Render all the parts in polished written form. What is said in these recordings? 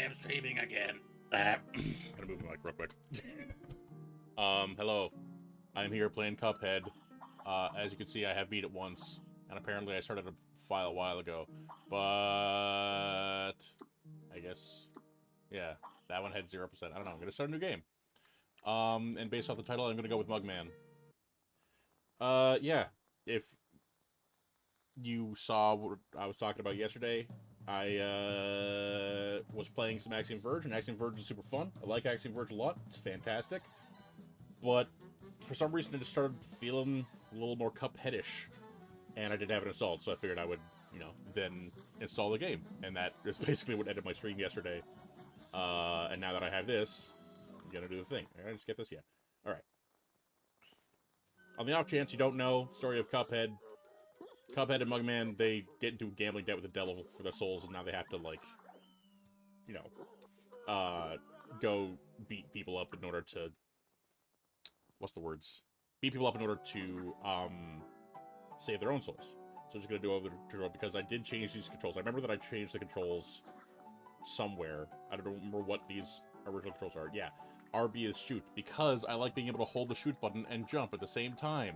am streaming again. Gonna move the mic real quick. Hello. I'm here playing Cuphead. As you can see, I have beat it once, and apparently I started a file a while ago. But I guess, yeah, that one had 0%. I don't know. I'm gonna start a new game. And based off the title, I'm gonna go with Mugman. Yeah. If you saw what I was talking about yesterday, I was playing some Axiom Verge, and Axiom Verge is super fun. I like Axiom Verge a lot. It's fantastic. But for some reason, I just started feeling a little more Cupheadish, and I didn't have it installed, so I figured I would, then install the game. And that is basically what ended my stream yesterday. And now that I have this, I'm gonna do the thing. I just get this, yeah. Alright. On the off chance you don't know, story of Cuphead and Mugman, they get into a gambling debt with the devil for their souls, and now they have to, like, go beat people up in order to... What's the words? Beat people up in order to, save their own souls. So I'm just gonna do over the tutorial, because I did change these controls. I remember that I changed the controls somewhere. I don't remember what these original controls are. Yeah, RB is shoot, because I like being able to hold the shoot button and jump at the same time.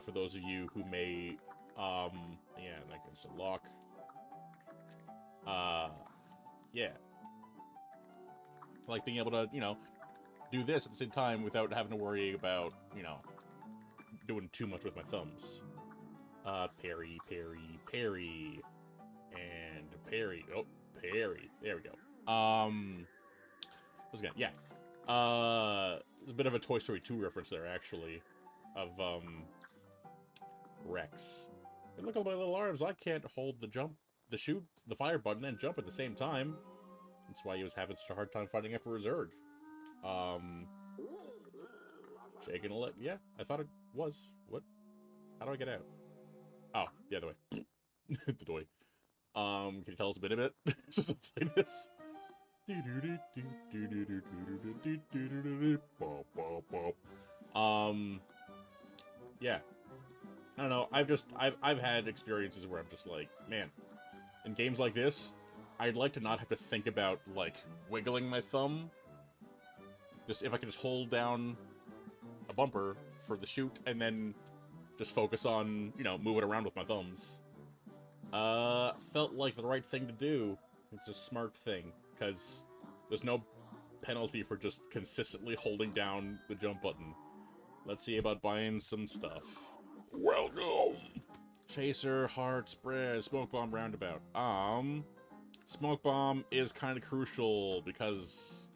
For those of you who may, yeah, that gets a lock. Yeah. I like being able to, do this at the same time without having to worry about, doing too much with my thumbs. Parry, parry, parry. And parry. Oh, parry. There we go. What's again? Yeah. A bit of a Toy Story 2 reference there, actually. Of, Rex. Hey, look at my little arms. I can't hold the shoot, the fire button, and jump at the same time. That's why he was having such a hard time fighting Emperor Zurg. Shaking a leg. Yeah, I thought it was. What? How do I get out? Oh, the other way. The doy. Can you tell us a bit of it? Since I played this. Yeah. I don't know, I've had experiences where I'm just like, man, in games like this, I'd like to not have to think about, like, wiggling my thumb. Just, if I could just hold down a bumper for the shoot, and then just focus on, moving around with my thumbs. Felt like the right thing to do. It's a smart thing, because there's no penalty for just consistently holding down the jump button. Let's see about buying some stuff. Welcome! Chaser, heart, spread, smoke bomb, roundabout. Smoke bomb is kind of crucial because,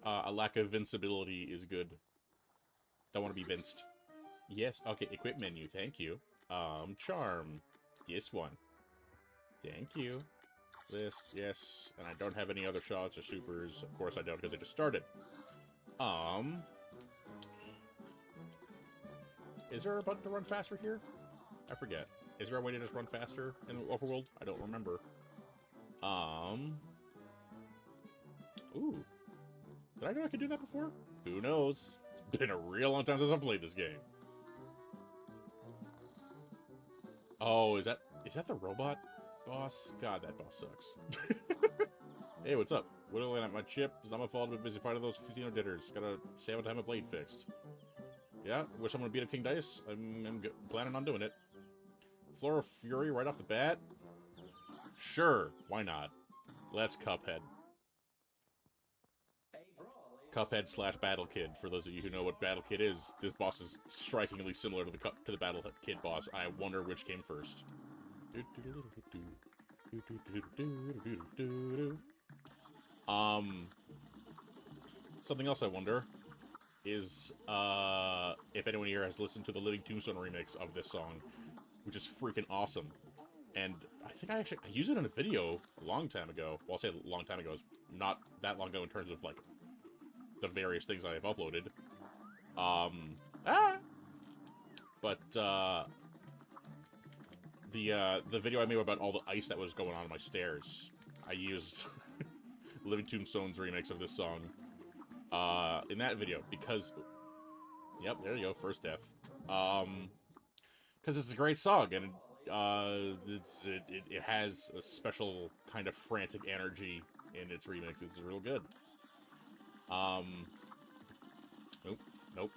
a lack of invincibility is good. Don't want to be vinced. Yes, okay, equip menu, thank you. Charm. This one. Thank you. List, yes. And I don't have any other shots or supers. Of course I don't, because I just started. Is there a button to run faster here? I forget. Is there a way to just run faster in the overworld? I don't remember. Ooh. Did I know I could do that before? Who knows? It's been a real long time since I've played this game. Oh, is that the robot boss? God, that boss sucks. Hey, what's up? Whittling at my chip. It's not my fault. I've been busy fighting those casino ditters. Gotta save time my blade fixed. Yeah, wish someone would beat up King Dice. I'm planning on doing it. Floor of Fury right off the bat? Sure, why not? Let's Cuphead. Cuphead slash Battle Kid. For those of you who know what Battle Kid is, this boss is strikingly similar to the Battle Kid boss. I wonder which came first. Something else I wonder is, if anyone here has listened to the Living Tombstone remix of this song, which is freaking awesome. And I think I used it in a video a long time ago. Well, I'll say a long time ago. It's not that long ago in terms of, like, the various things I have uploaded. But, the video I made about all the ice that was going on my stairs, I used Living Tombstone's remix of this song, in that video, because... Yep, there you go, first death. Because it's a great song, and It has a special kind of frantic energy in its remix. It's real good. Nope, nope,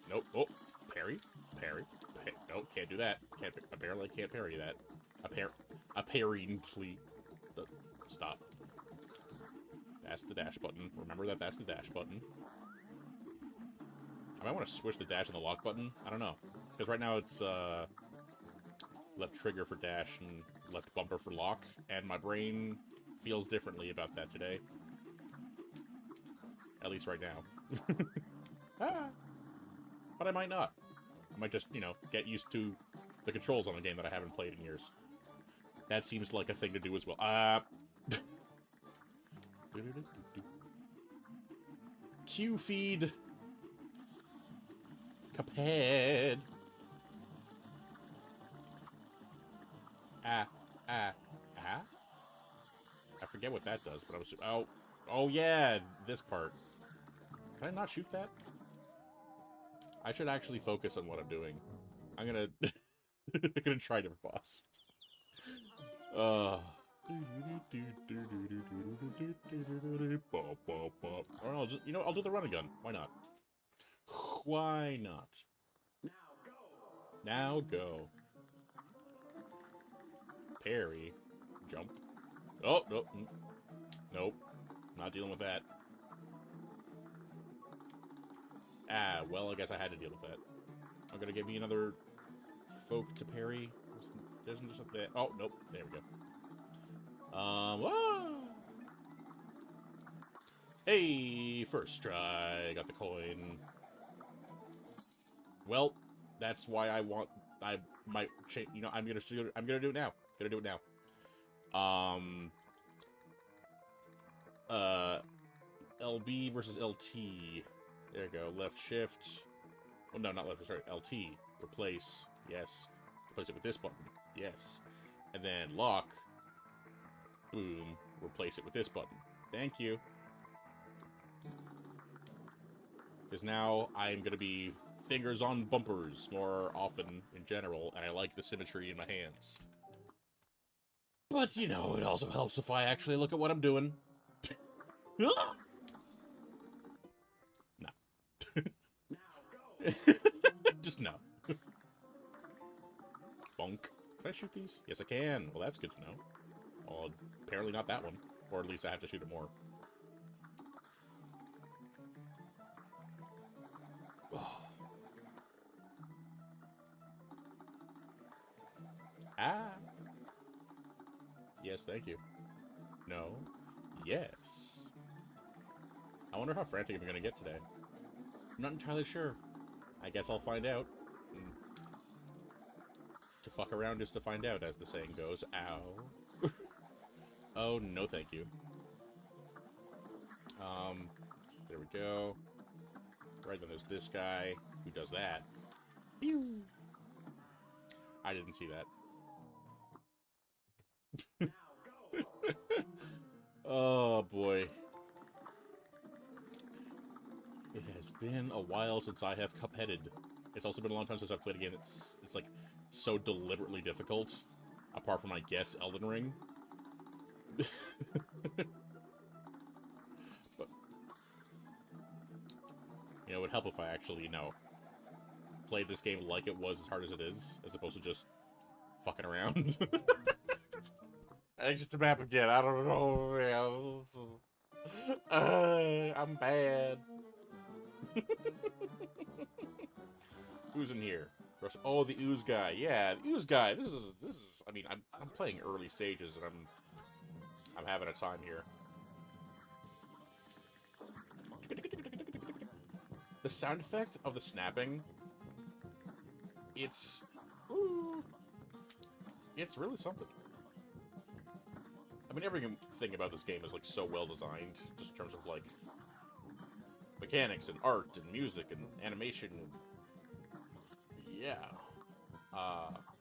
nope. Oh, parry, parry. Nope, can't do that. Apparently can't parry that. Apparently. Stop. That's the dash button. Remember that that's the dash button. I might want to switch the dash and the lock button. I don't know. Because right now it's left trigger for dash and left bumper for lock. And my brain feels differently about that today. At least right now. Ah. But I might not. I might just, you know, get used to the controls on a game that I haven't played in years. That seems like a thing to do as well. Q feed. Cuphead. Ah. I forget what that does, but I'm... Oh, yeah, this part. Can I not shoot that? I should actually focus on what I'm doing. I'm gonna... I'm gonna try a different boss. Or I'll just... You know, I'll do the run and gun. Why not? Why not? Now go. Parry. Jump. Oh, nope. Nope. Not dealing with that. Ah, well, I guess I had to deal with that. I'm gonna give me another folk to parry. There's just something there. Oh, nope. There we go. Whoa! Hey, first try. Got the coin. Well, that's why I might change. You know, I'm gonna do it now. Gonna do it now. LB versus LT. There you go. Left shift. Oh no, not left. Sorry, LT. Replace. Yes. Replace it with this button. Yes. And then lock. Boom. Replace it with this button. Thank you. Because now I'm gonna be fingers on bumpers more often in general, and I like the symmetry in my hands. But, you know, it also helps if I actually look at what I'm doing. No. Just no. Bonk. Can I shoot these? Yes, I can. Well, that's good to know. Well, apparently not that one. Or at least I have to shoot it more. Oh. Ah. Yes, thank you. No. Yes. I wonder how frantic I'm gonna get today. I'm not entirely sure. I guess I'll find out. To fuck around is to find out, as the saying goes. Ow. Oh, no thank you. There we go. Right, then there's this guy who does that. Pew! I didn't see that. Oh, boy. It has been a while since I have Cupheaded. It's also been a long time since I've played a game that's like so deliberately difficult. Apart from, I guess, Elden Ring. But you know, it would help if I actually, you know, played this game like it was as hard as it is, as opposed to just fucking around. Exit the map again. I don't know. I'm bad. Who's in here? Oh, the ooze guy. Yeah, the ooze guy. This is. I mean, I'm playing early stages, and I'm having a time here. The sound effect of the snapping. It's really something. I mean, everything about this game is like so well designed, just in terms of like mechanics and art and music and animation. Yeah.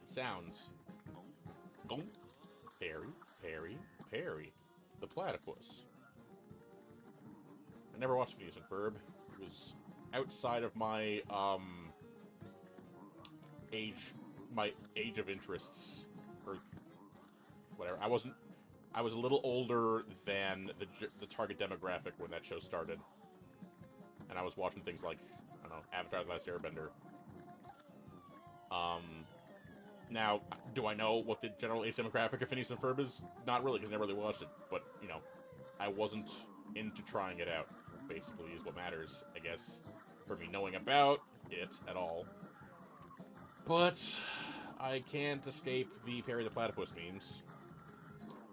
Sounds. Boom. Parry, parry, parry. The platypus. I never watched Phineas and Ferb. It was outside of my age my age of interests, or whatever. I was a little older than the target demographic when that show started, and I was watching things like, I don't know, Avatar: The Last Airbender. Now, do I know what the general age demographic of Phineas and Ferb is? Not really, because I never really watched it. But, you know, I wasn't into trying it out, basically, is what matters, I guess, for me knowing about it at all. But I can't escape the Perry the Platypus memes,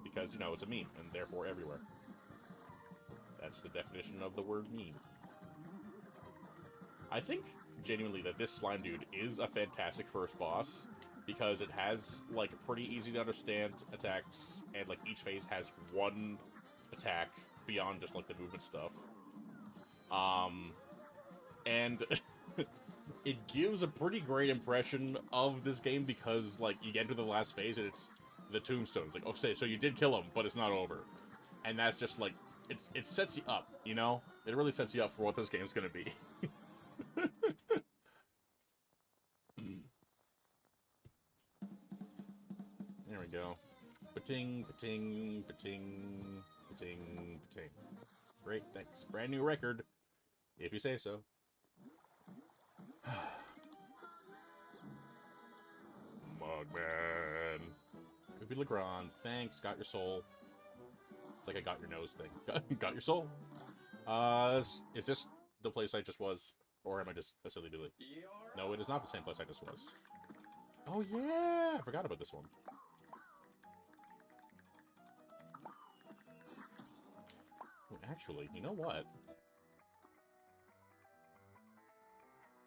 because, you know, it's a meme, and therefore everywhere. That's the definition of the word meme. I think, genuinely, that this slime dude is a fantastic first boss, because it has, like, pretty easy to understand attacks, and, like, each phase has one attack beyond just, like, the movement stuff. And it gives a pretty great impression of this game, because, like, you get to the last phase, and it's the tombstone. It's like, okay, so you did kill him, but it's not over. And that's just, like, it sets you up, you know? It really sets you up for what this game's gonna be. There we go. Ba-ting, ba-ting, ba-ting, ba-ting, ba-ting. Great, thanks. Brand new record, if you say so. Mugman. Could be Legrand. Thanks, got your soul. It's like I got your nose thing. Got your soul. Is this the place I just was? Or am I just a silly billy? No, it is not the same place I just was. Oh yeah! I forgot about this one. Actually, you know what?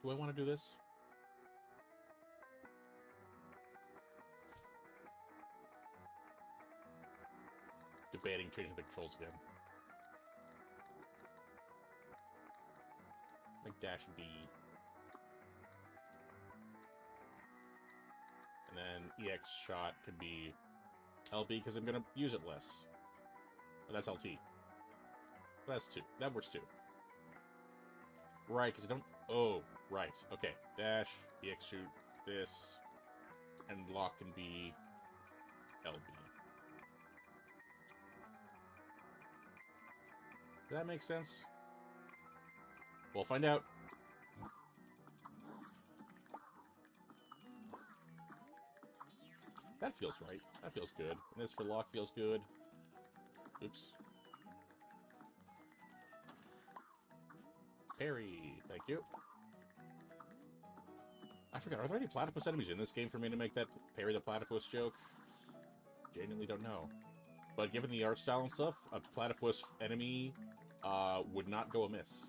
Do I want to do this? Debating changing the controls again. Like dash B. And then EX shot could be LB because I'm going to use it less. But that's LT. That's 2. That works too. Right, because I don't... Oh, right. Okay. Dash, EX shoot, this, and lock can be LB. Does that make sense? We'll find out. That feels right. That feels good. And this for lock feels good. Oops. Parry. Thank you. I forgot, are there any platypus enemies in this game for me to make that Parry the Platypus joke? Genuinely don't know. But given the art style and stuff, a platypus enemy would not go amiss.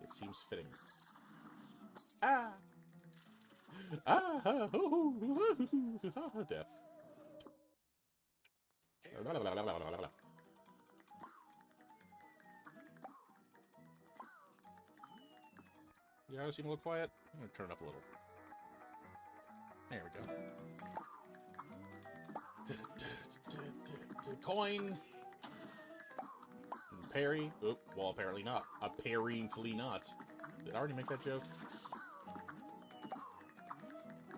It seems fitting. Ah! Ah! Death. You guys seem a little quiet. I'm gonna turn it up a little. There we go. Coin! Parry. Oop, well, apparently not. Apparently not. Did I already make that joke?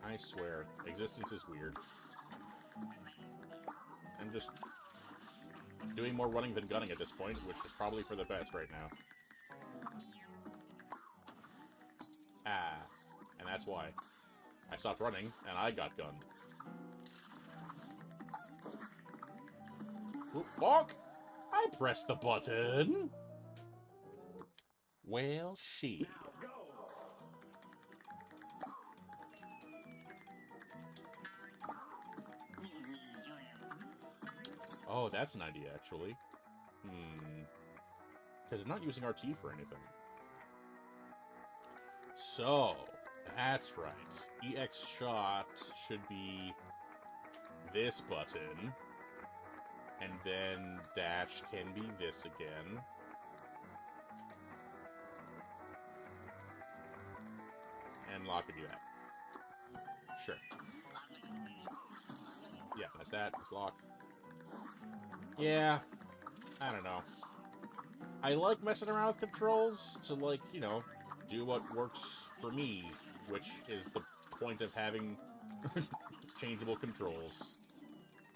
I swear, existence is weird. I'm just doing more running than gunning at this point, which is probably for the best right now. Ah, and that's why. I stopped running, and I got gunned. Oop, bonk! I pressed the button! Well, shit. Oh, that's an idea, actually. Because I'm not using RT for anything. So, that's right. EX shot should be this button. And then dash can be this again. And lock can do that. Sure. Yeah, that's that. That's lock. Yeah. I don't know. I like messing around with controls to, like, you know, do what works for me, which is the point of having changeable controls.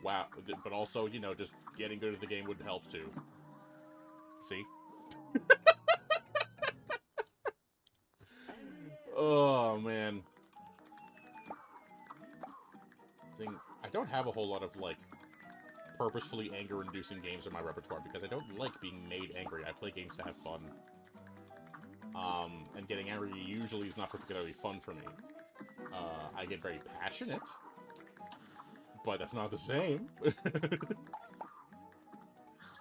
Wow, but also, you know, just getting good at the game would help too. See? Oh, man. I don't have a whole lot of, like, purposefully anger-inducing games in my repertoire because I don't like being made angry. I play games to have fun. And getting angry usually is not particularly fun for me. I get very passionate, but that's not the same.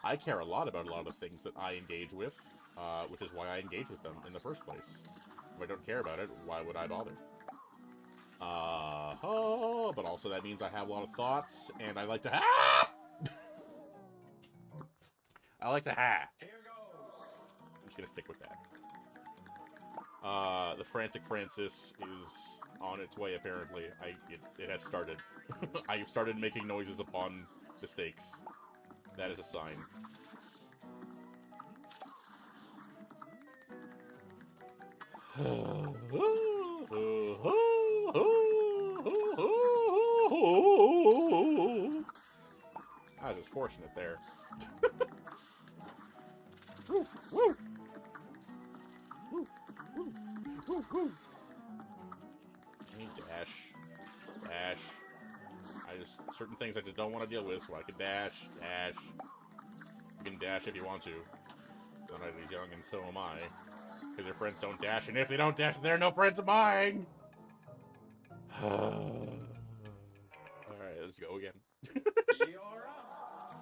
I care a lot about a lot of things that I engage with, which is why I engage with them in the first place. If I don't care about it, why would I bother? But also that means I have a lot of thoughts, and I like to I like to I'm just gonna stick with that. The Frantic Francis is on its way, apparently. It has started. I've started making noises upon mistakes. That is a sign. I was just fortunate there. Woo, woo. Woo, woo, woo, woo. Dash. Dash. Certain things I just don't want to deal with, so I can dash. Dash. You can dash if you want to. Not as young, and so am I. Because your friends don't dash, and if they don't dash, they're no friends of mine! Alright, let's go again.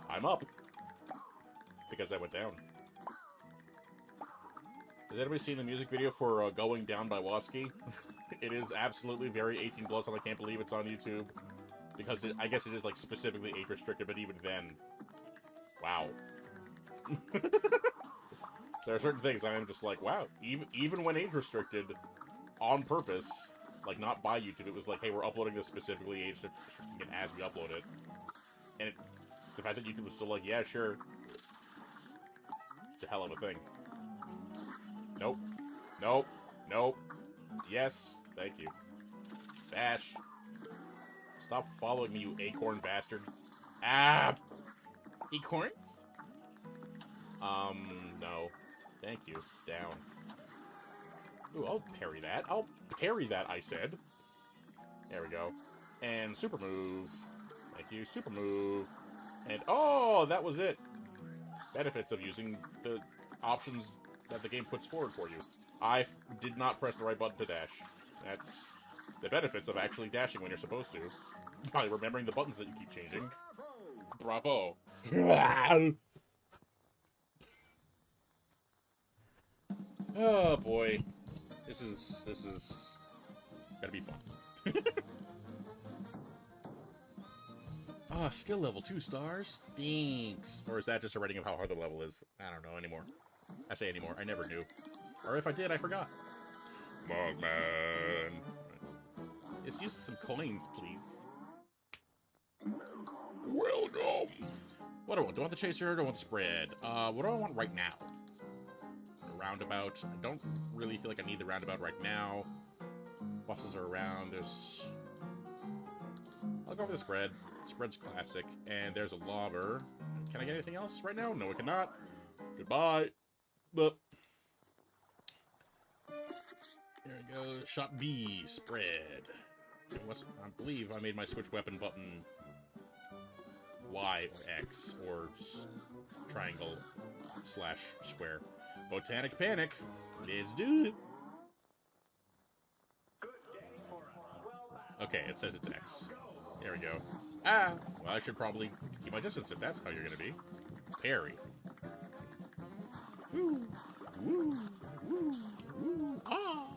I'm up. Because I went down. Has anybody seen the music video for Going Down by Watsky? It is absolutely very 18+, and I can't believe it's on YouTube. Because I guess it is, like, specifically age-restricted, but even then... Wow. There are certain things I am just like, wow, even when age-restricted, on purpose, like, not by YouTube, it was like, hey, we're uploading this specifically age-restricted as we upload it. And the fact that YouTube was still like, yeah, sure. It's a hell of a thing. Nope. Nope. Nope. Yes. Thank you. Bash. Stop following me, you acorn bastard. Ah! Acorns? No. Thank you. Down. Ooh, I'll parry that. I'll parry that, I said. There we go. And super move. Thank you. Super move. And, oh, that was it. Benefits of using the options that the game puts forward for you. I did not press the right button to dash. That's the benefits of actually dashing when you're supposed to. By remembering the buttons that you keep changing. Bravo. Oh, boy. This is gonna be fun. Ah, skill level 2 stars? Thanks. Or is that just a rating of how hard the level is? I don't know anymore. I say anymore. I never knew. Or if I did, I forgot. Muggin. Let's use some coins, please. Welcome. What do I want? Do I want the chaser or do I want the spread? What do I want right now? A roundabout. I don't really feel like I need the roundabout right now. Buses are around. I'll go for the spread. Spread's classic. And there's a lobber. Can I get anything else right now? No, I cannot. Goodbye. But there we go. Shot B. Spread. I believe I made my switch weapon button Y or X or triangle / square. Botanic Panic. Let's do it. Okay, it says it's X. There we go. Ah! Well, I should probably keep my distance if that's how you're gonna be. Parry. Woo! Woo! Woo! Woo! Ah!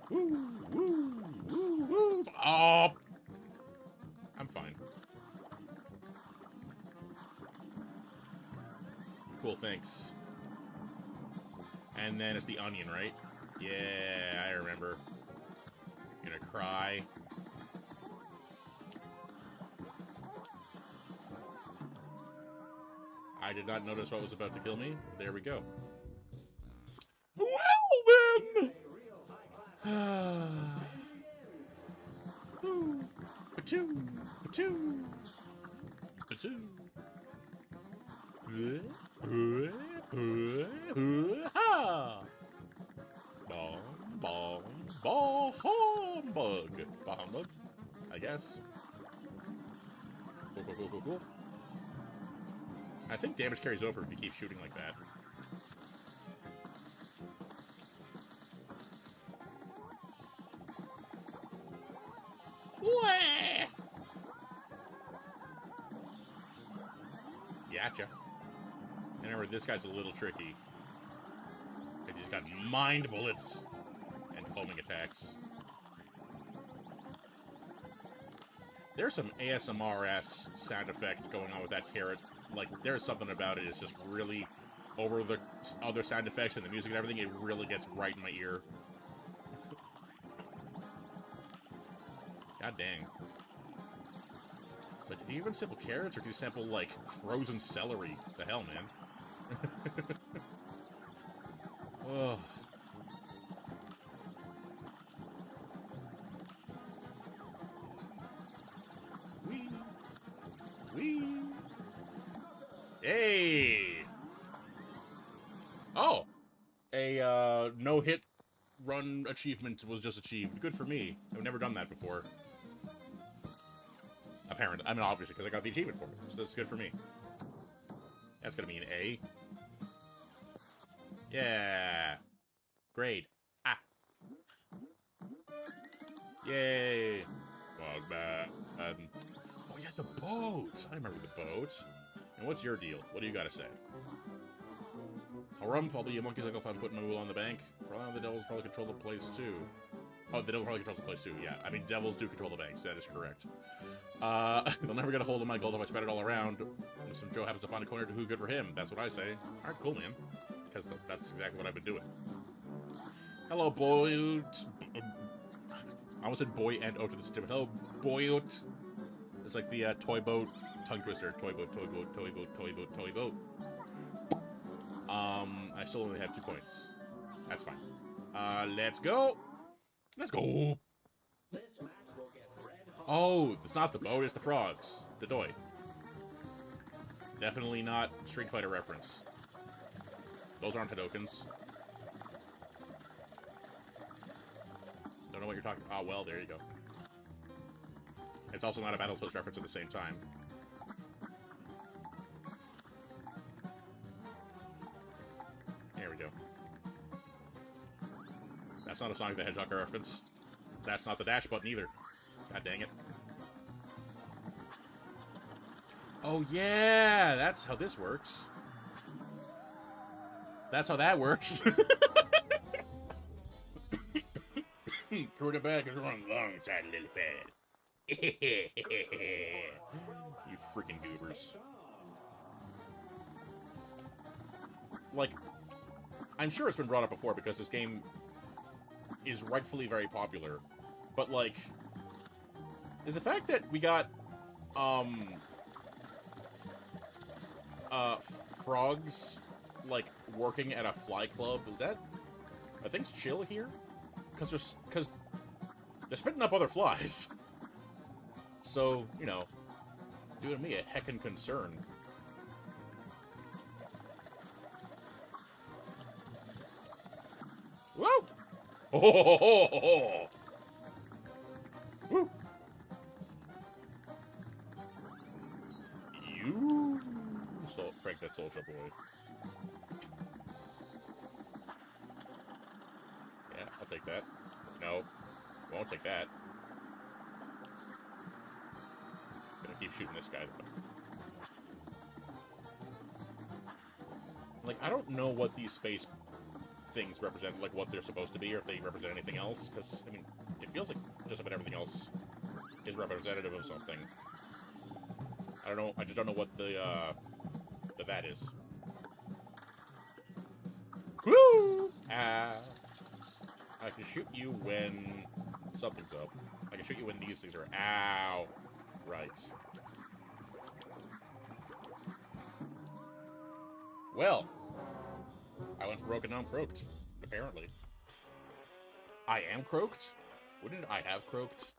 Woo! Woo! Woo! Woo! Oh! I'm fine. Cool, thanks. And then it's the onion, right? Yeah, I remember. You're gonna cry. I did not notice what was about to kill me. There we go. Well, Two. Two. Ha! Ball, humbug. Bah humbug, I guess. Cool. I think damage carries over if you keep shooting like that. Wah! Gotcha. And remember, this guy's a little tricky. Because he's got mind bullets and homing attacks. There's some ASMR-ass sound effect going on with that carrot. Like, there's something about it. It's just really over the other sound effects and the music and everything. It really gets right in my ear. God dang. It's like, do you even sample carrots, or do you sample, like, frozen celery? What the hell, man? Oh. Wee. Hey! Oh! A, no-hit run achievement was just achieved. Good for me. I've never done that before. Apparently. I mean, obviously, because I got the achievement for it. So that's good for me. That's gonna be an A. Yeah. Grade. Ah. Yay. Bug bad. Oh, yeah, the boats. I remember the boats. And what's your deal? What do you gotta say? Harumph, I'll be a monkey's uncle if I'm putting my wool on the bank. For all the devils probably control the place too. Oh, the devil probably controls the place too, yeah. I mean, devils do control the banks, that is correct. They'll never get a hold of my gold if I spread it all around. If some Joe happens to find a corner to who, good for him. That's what I say. Alright, cool, man. Because that's exactly what I've been doing. Hello, boyoot. I almost said boy and oat to the stupid. Hello, boyoot. It's like the toy boat tongue twister. Toy boat. I still only have 2 points. That's fine. Let's go. Let's go. Oh, it's not the boat, it's the frogs. The doy. Definitely not Street Fighter reference. Those aren't Hadokens. Don't know what you're talking about. Oh, well, there you go. It's also not a Battletoads reference at the same time. There we go. That's not a Sonic the Hedgehog reference. That's not the dash button either. God dang it. Oh yeah, that's how this works. That's how that works. Quarterback is running alongside a little pad. You freaking goobers. Like, I'm sure it's been brought up before because this game is rightfully very popular, but like, is the fact that we got frogs like working at a fly club, is that, are things chill here? Because they're spitting up other flies. So, you know, doing me a heckin' concern. Woo! Oh! Woo! You prank that soldier boy. Yeah, I'll take that. No, won't take that. Gonna keep shooting this guy though. Like, I don't know what these space things represent, like what they're supposed to be, or if they represent anything else, because, I mean, it feels like just about everything else is representative of something. I don't know, I just don't know what the that is. Woo! I can shoot you when something's up. I can shoot you when these things are... Ow! Right. Well, I went for broke and now I'm croaked. Apparently. I am croaked? Wouldn't I have croaked?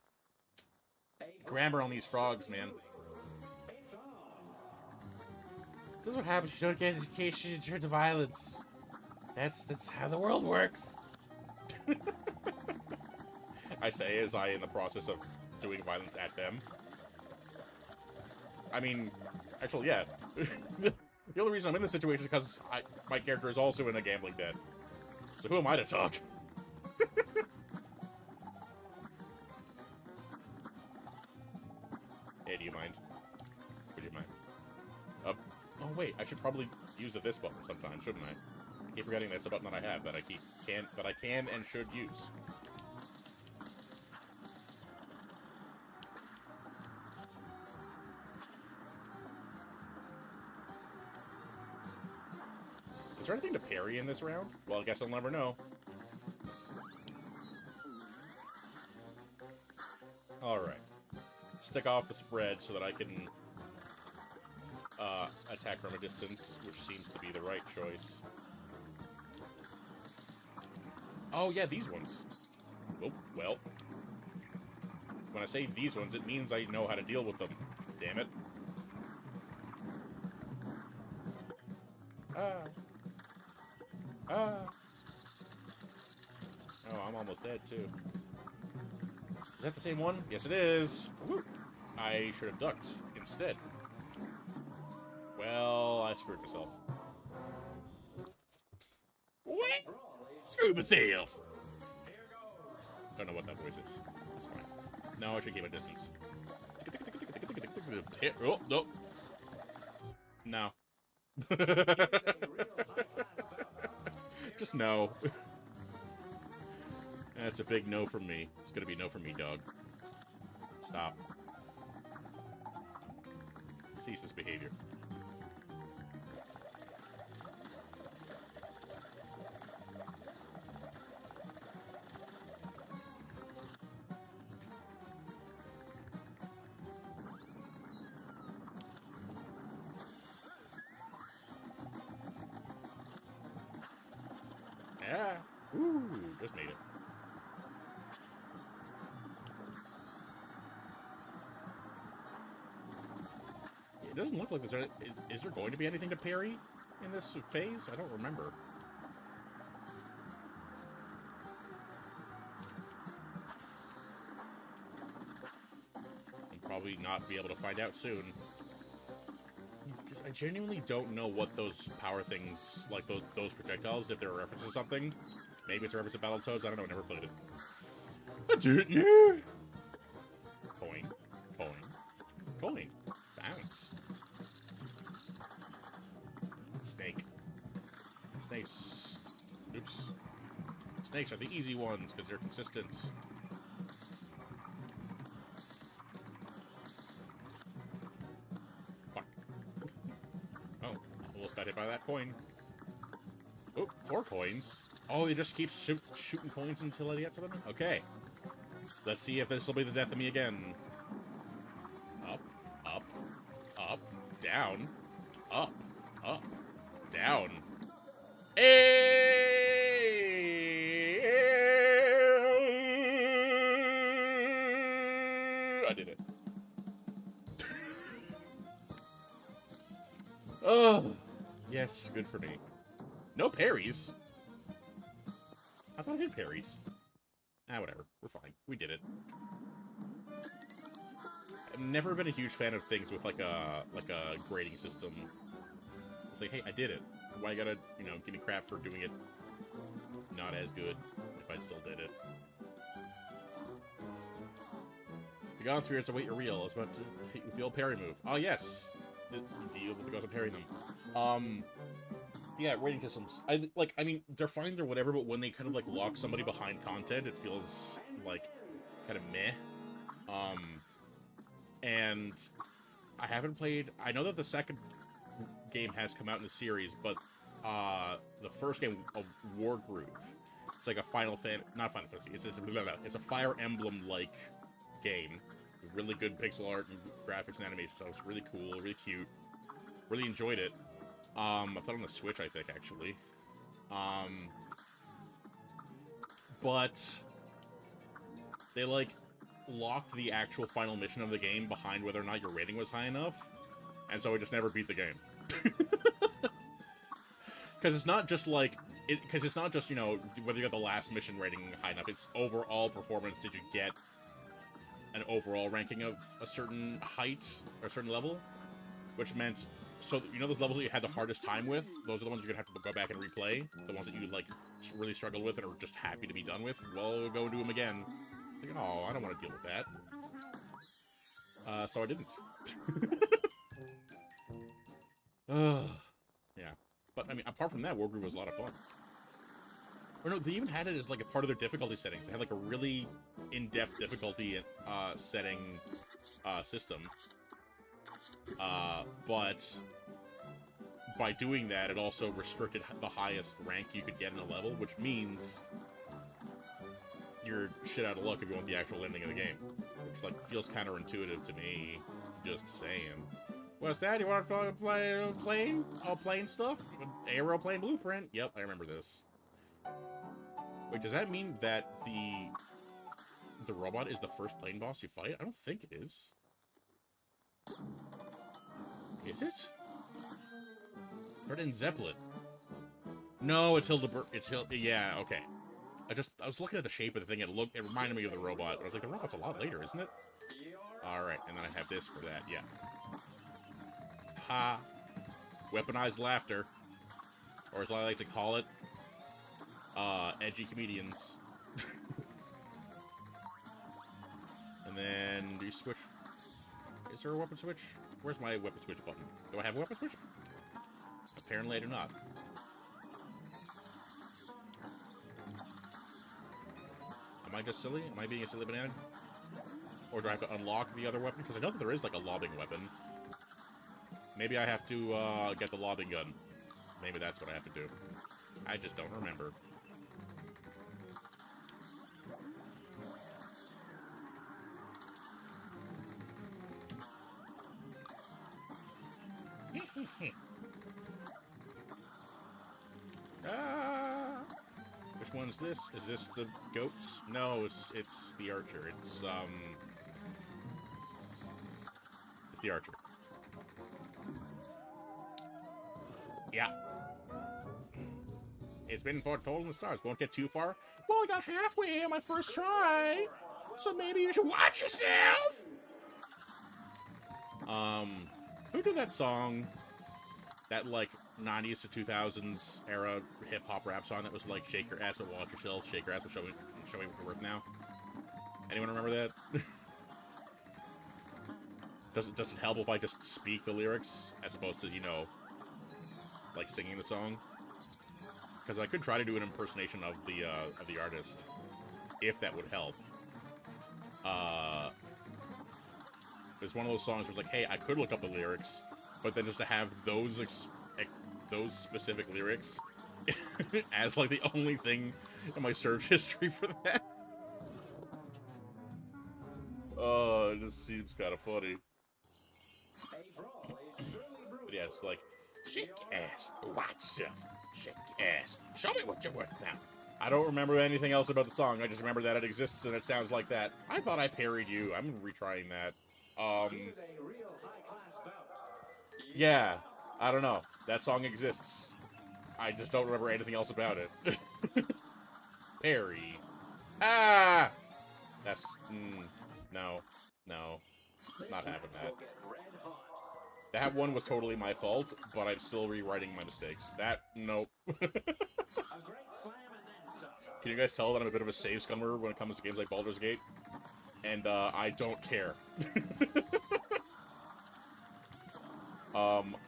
Grammar on these frogs, man. This is what happens if you don't get education and turn to violence. That's how the world works. I say as I in the process of doing violence at them. I mean, actually, yeah. The only reason I'm in this situation is because my character is also in a gambling debt. So who am I to talk? Hey, do you mind? Would you mind? Oh wait, I should probably use the this button sometimes, shouldn't I? I keep forgetting that's a button that I have that I can and should use. Is there anything to parry in this round? Well, I guess I'll never know. Alright. Stick off the spread so that I can attack from a distance, which seems to be the right choice. Oh, yeah, these ones. Oh, well. When I say these ones, it means I know how to deal with them. Damn it. Oh, I'm almost dead, too. Is that the same one? Yes, it is. Woo. I should have ducked instead. Well, I screwed myself. What? Screwed myself! Don't know what that voice is. It's fine. No, I should keep a distance. Oh, no. No. Just no. That's a big no from me. It's gonna be no from me, dog. Stop. Cease this behavior. Yeah. Ooh, just made it. It doesn't look like there's is there going to be anything to parry in this phase? I don't remember. I'll probably not be able to find out soon. Because I genuinely don't know what those power things, like those projectiles, if they're a reference to something. Maybe it's a reference to Battletoads, I don't know, I never played it. I did, yeah! Coin. Coin. Coin. Bounce. Snake. Snakes. Oops. Snakes are the easy ones, because they're consistent. Fuck. Oh, almost got hit by that coin. Oh, 4 coins. Oh, they just keep shooting coins until I get to them? Okay. Let's see if this will be the death of me again. Up, up, up, down, up, up, down. I did it. Oh, yes, good for me. No parries. I thought I did parries. Ah, whatever. We're fine. We did it. I've never been a huge fan of things with like a grading system. It's like, hey, I did it. Why you gotta, give me crap for doing it not as good if I still did it? The God Spirits await your reel. I was about to hit with the old parry move. Oh, yes. The deal with the goes of parrying them. Yeah, rating systems. I mean, they're fine, they're whatever, but when they kind of, like, lock somebody behind content, it feels, like, kind of meh. And I haven't played... I know that the second game has come out in the series, but, the first game, War Groove, it's like a not Final Fantasy, it's a Fire Emblem-like game, with really good pixel art and graphics and animation, so it's really cool, really cute. Really enjoyed it. I played on the Switch, I think, actually. But they, like, locked the actual final mission of the game behind whether or not your rating was high enough, and so I just never beat the game. Because it's not just like, because it's not just, you know, whether you got the last mission rating high enough, it's overall performance. Did you get an overall ranking of a certain height or a certain level? Which meant, so, you know those levels that you had the hardest time with? Those are the ones you're going to have to go back and replay? The ones that you, like, really struggled with and are just happy to be done with? Well, go do them again. Like, oh, I don't want to deal with that. So I didn't. Yeah. But, I mean, apart from that, Wargroove was a lot of fun. Or no, they even had it as, like, a part of their difficulty settings. They had, like, a really in-depth difficulty setting system. But by doing that, it also restricted the highest rank you could get in a level, which means you're shit out of luck if you want the actual ending of the game. Which, like, feels counterintuitive to me, just saying. What's that? You want to play plane? Oh, plane stuff? Aeroplane blueprint? Yep, I remember this. Wait, does that mean that the robot is the first plane boss you fight? I don't think it is. Is it? Ferdinand Zeppelin. No, it's Hildeberg. It's yeah, okay. I was looking at the shape of the thing. It reminded me of the robot. I was like, the robot's a lot later, isn't it? All right, and then I have this for that. Yeah. Ha. Weaponized laughter, or as I like to call it, edgy comedians. And then do you switch? Is there a weapon switch? Where's my weapon switch button? Do I have a weapon switch? Apparently I do not. Am I just silly? Am I being a silly banana? Or do I have to unlock the other weapon? Because I know that there is, like, a lobbing weapon. Maybe I have to, get the lobbing gun. Maybe that's what I have to do. I just don't remember. Which one's this? Is this the goats? No, it's the archer. It's the archer. Yeah. It's been foretold in the stars. Won't get too far. Well, I got halfway on my first try, so maybe you should watch yourself. Who did that song? That, like, 90s to 2000s era hip-hop rap song that was like, shake your ass but watch yourself, shake your ass but show me what you're worth now. Anyone remember that? Does it help if I just speak the lyrics as opposed to, you know, like singing the song? Because I could try to do an impersonation of the artist, if that would help. It's one of those songs where it's like, hey, I could look up the lyrics, but then just to have those specific lyrics as, like, the only thing in my search history for that. Oh, it just seems kind of funny. But yeah, it's like, shake your ass, watch yourself, shake your ass, show me what you're worth now. I don't remember anything else about the song, I just remember that it exists and it sounds like that. I thought I parried you, I'm retrying that. Yeah, I don't know. That song exists. I just don't remember anything else about it. Parry. Ah! That's... no. No. Not having that. That one was totally my fault, but I'm still rewriting my mistakes. That... nope. Can you guys tell that I'm a bit of a save scummer when it comes to games like Baldur's Gate? And, I don't care.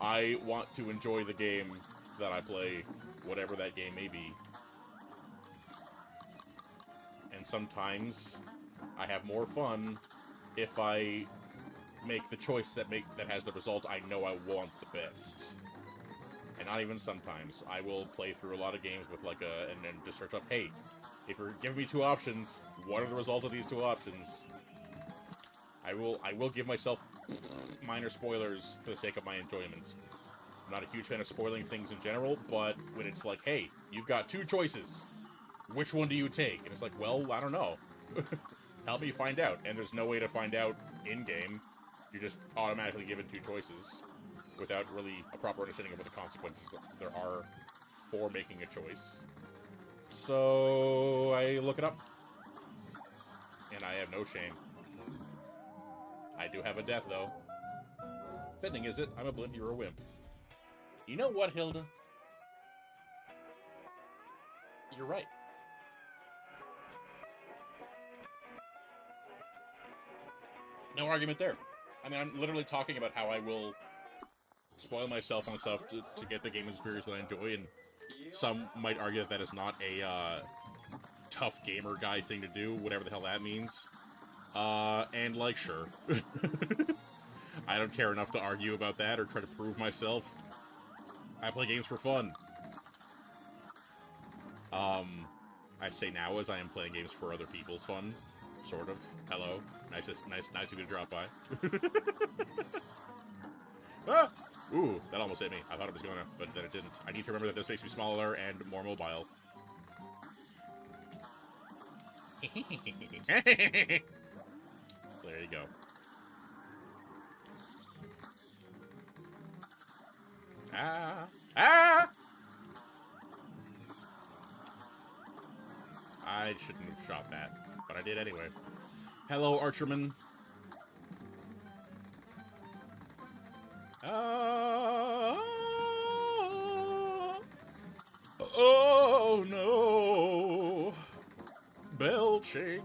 I want to enjoy the game that I play, whatever that game may be. And sometimes I have more fun if I make the choice that has the result I know I want the best. And not even sometimes. I will play through a lot of games with and then just search up, hey, if you're giving me two options, what are the results of these two options? I will give myself minor spoilers for the sake of my enjoyment. I'm not a huge fan of spoiling things in general, but when it's like, hey, you've got two choices, which one do you take? And it's like, well, I don't know. Help me find out. And there's no way to find out in-game. You're just automatically given 2 choices without really a proper understanding of what the consequences there are for making a choice. So I look it up. And I have no shame. I do have a death, though. Fitting, is it? I'm a blimp, you're a wimp. You know what, Hilda? You're right. No argument there. I mean, I'm literally talking about how I will spoil myself on stuff to get the game experience that I enjoy, and some might argue that that is not a tough gamer guy thing to do, whatever the hell that means. And, like, sure. I don't care enough to argue about that or try to prove myself. I play games for fun. I say now as I am playing games for other people's fun. Sort of. Hello. Nice of you to drop by. Ah! Ooh, that almost hit me. I thought it was gonna, but then it didn't. I need to remember that this makes me smaller and more mobile. There you go. Ah! Ah! I shouldn't have shot that, but I did anyway. Hello, Archerman. Oh no! Belching.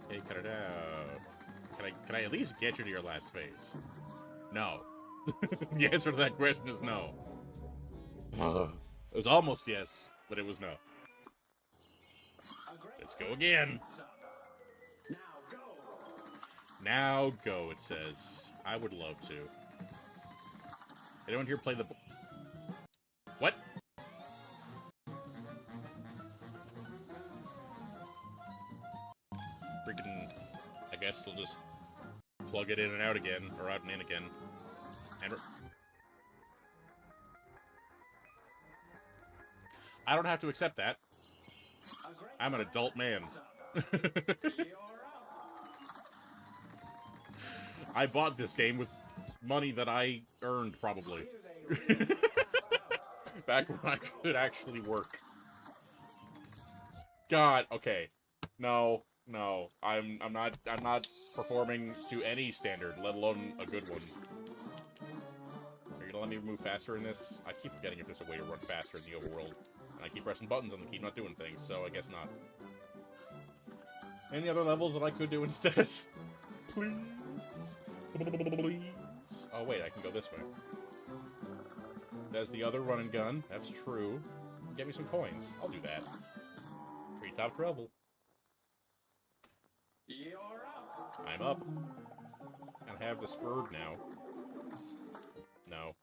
Hey, cut it out. Can I at least get you to your last phase? No. The answer to that question is no. It was almost yes, but it was no. Let's go again. Now go, it says. I would love to. Anyone here play the... What? Freaking... I guess they'll just plug it in and out again, or out and in again. And... I don't have to accept that. I'm an adult man. I bought this game with money that I earned, probably. Back when I could actually work. God, okay. No, I'm not performing to any standard, let alone a good one. Are you gonna let me move faster in this? I keep forgetting if there's a way to run faster in the overworld. And I keep pressing buttons and they keep not doing things, so I guess not. Any other levels that I could do instead? Please? Please? Oh wait, I can go this way. There's the other run and gun. That's true. Get me some coins. I'll do that. Treetop trouble. I'm up. And have the spurred now. No.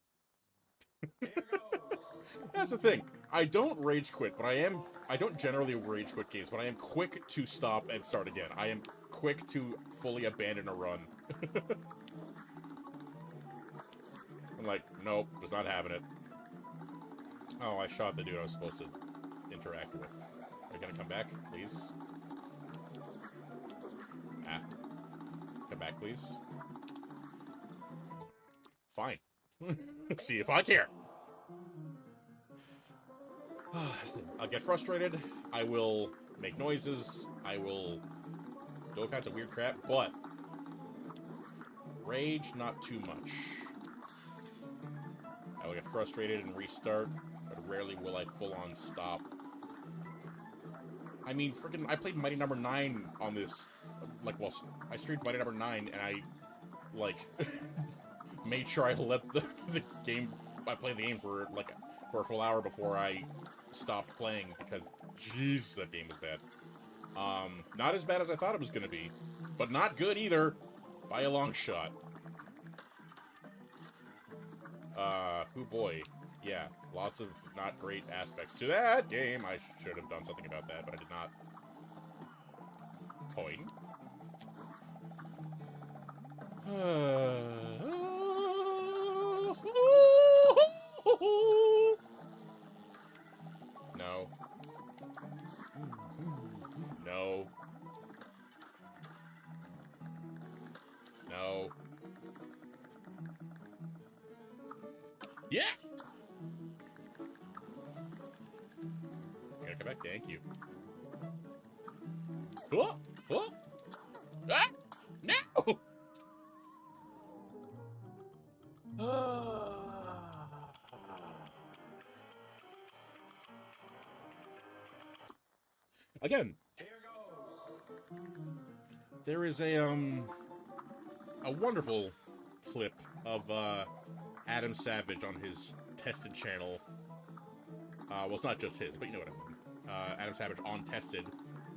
That's the thing. I don't rage quit, but I don't generally rage quit games, but I am quick to stop and start again. I am quick to fully abandon a run. I'm like, nope, just not having it. Oh, I shot the dude I was supposed to interact with. Are you gonna come back, please? Ah. Come back, please. Fine. See if I care. I'll get frustrated. I will make noises. I will do all kinds of weird crap, but rage, not too much. I will get frustrated and restart, but rarely will I full-on stop. I mean, freaking, I played Mighty Number 9 on this, like, well, I streamed Mighty Number 9, and I, like, made sure I let the game, I played the game for, like, for a full hour before I stopped playing, because, jeez, that game was bad. Not as bad as I thought it was gonna be, but not good either, by a long shot. Oh boy. Yeah, lots of not great aspects to that game. I should have done something about that, but I did not. Coin. Yeah! Gotta come back, thank you. Oh! Oh! Ah! No! Again, there is a wonderful clip of Adam Savage on his Tested channel. Well, it's not just his, but you know what I mean. Adam Savage on Tested,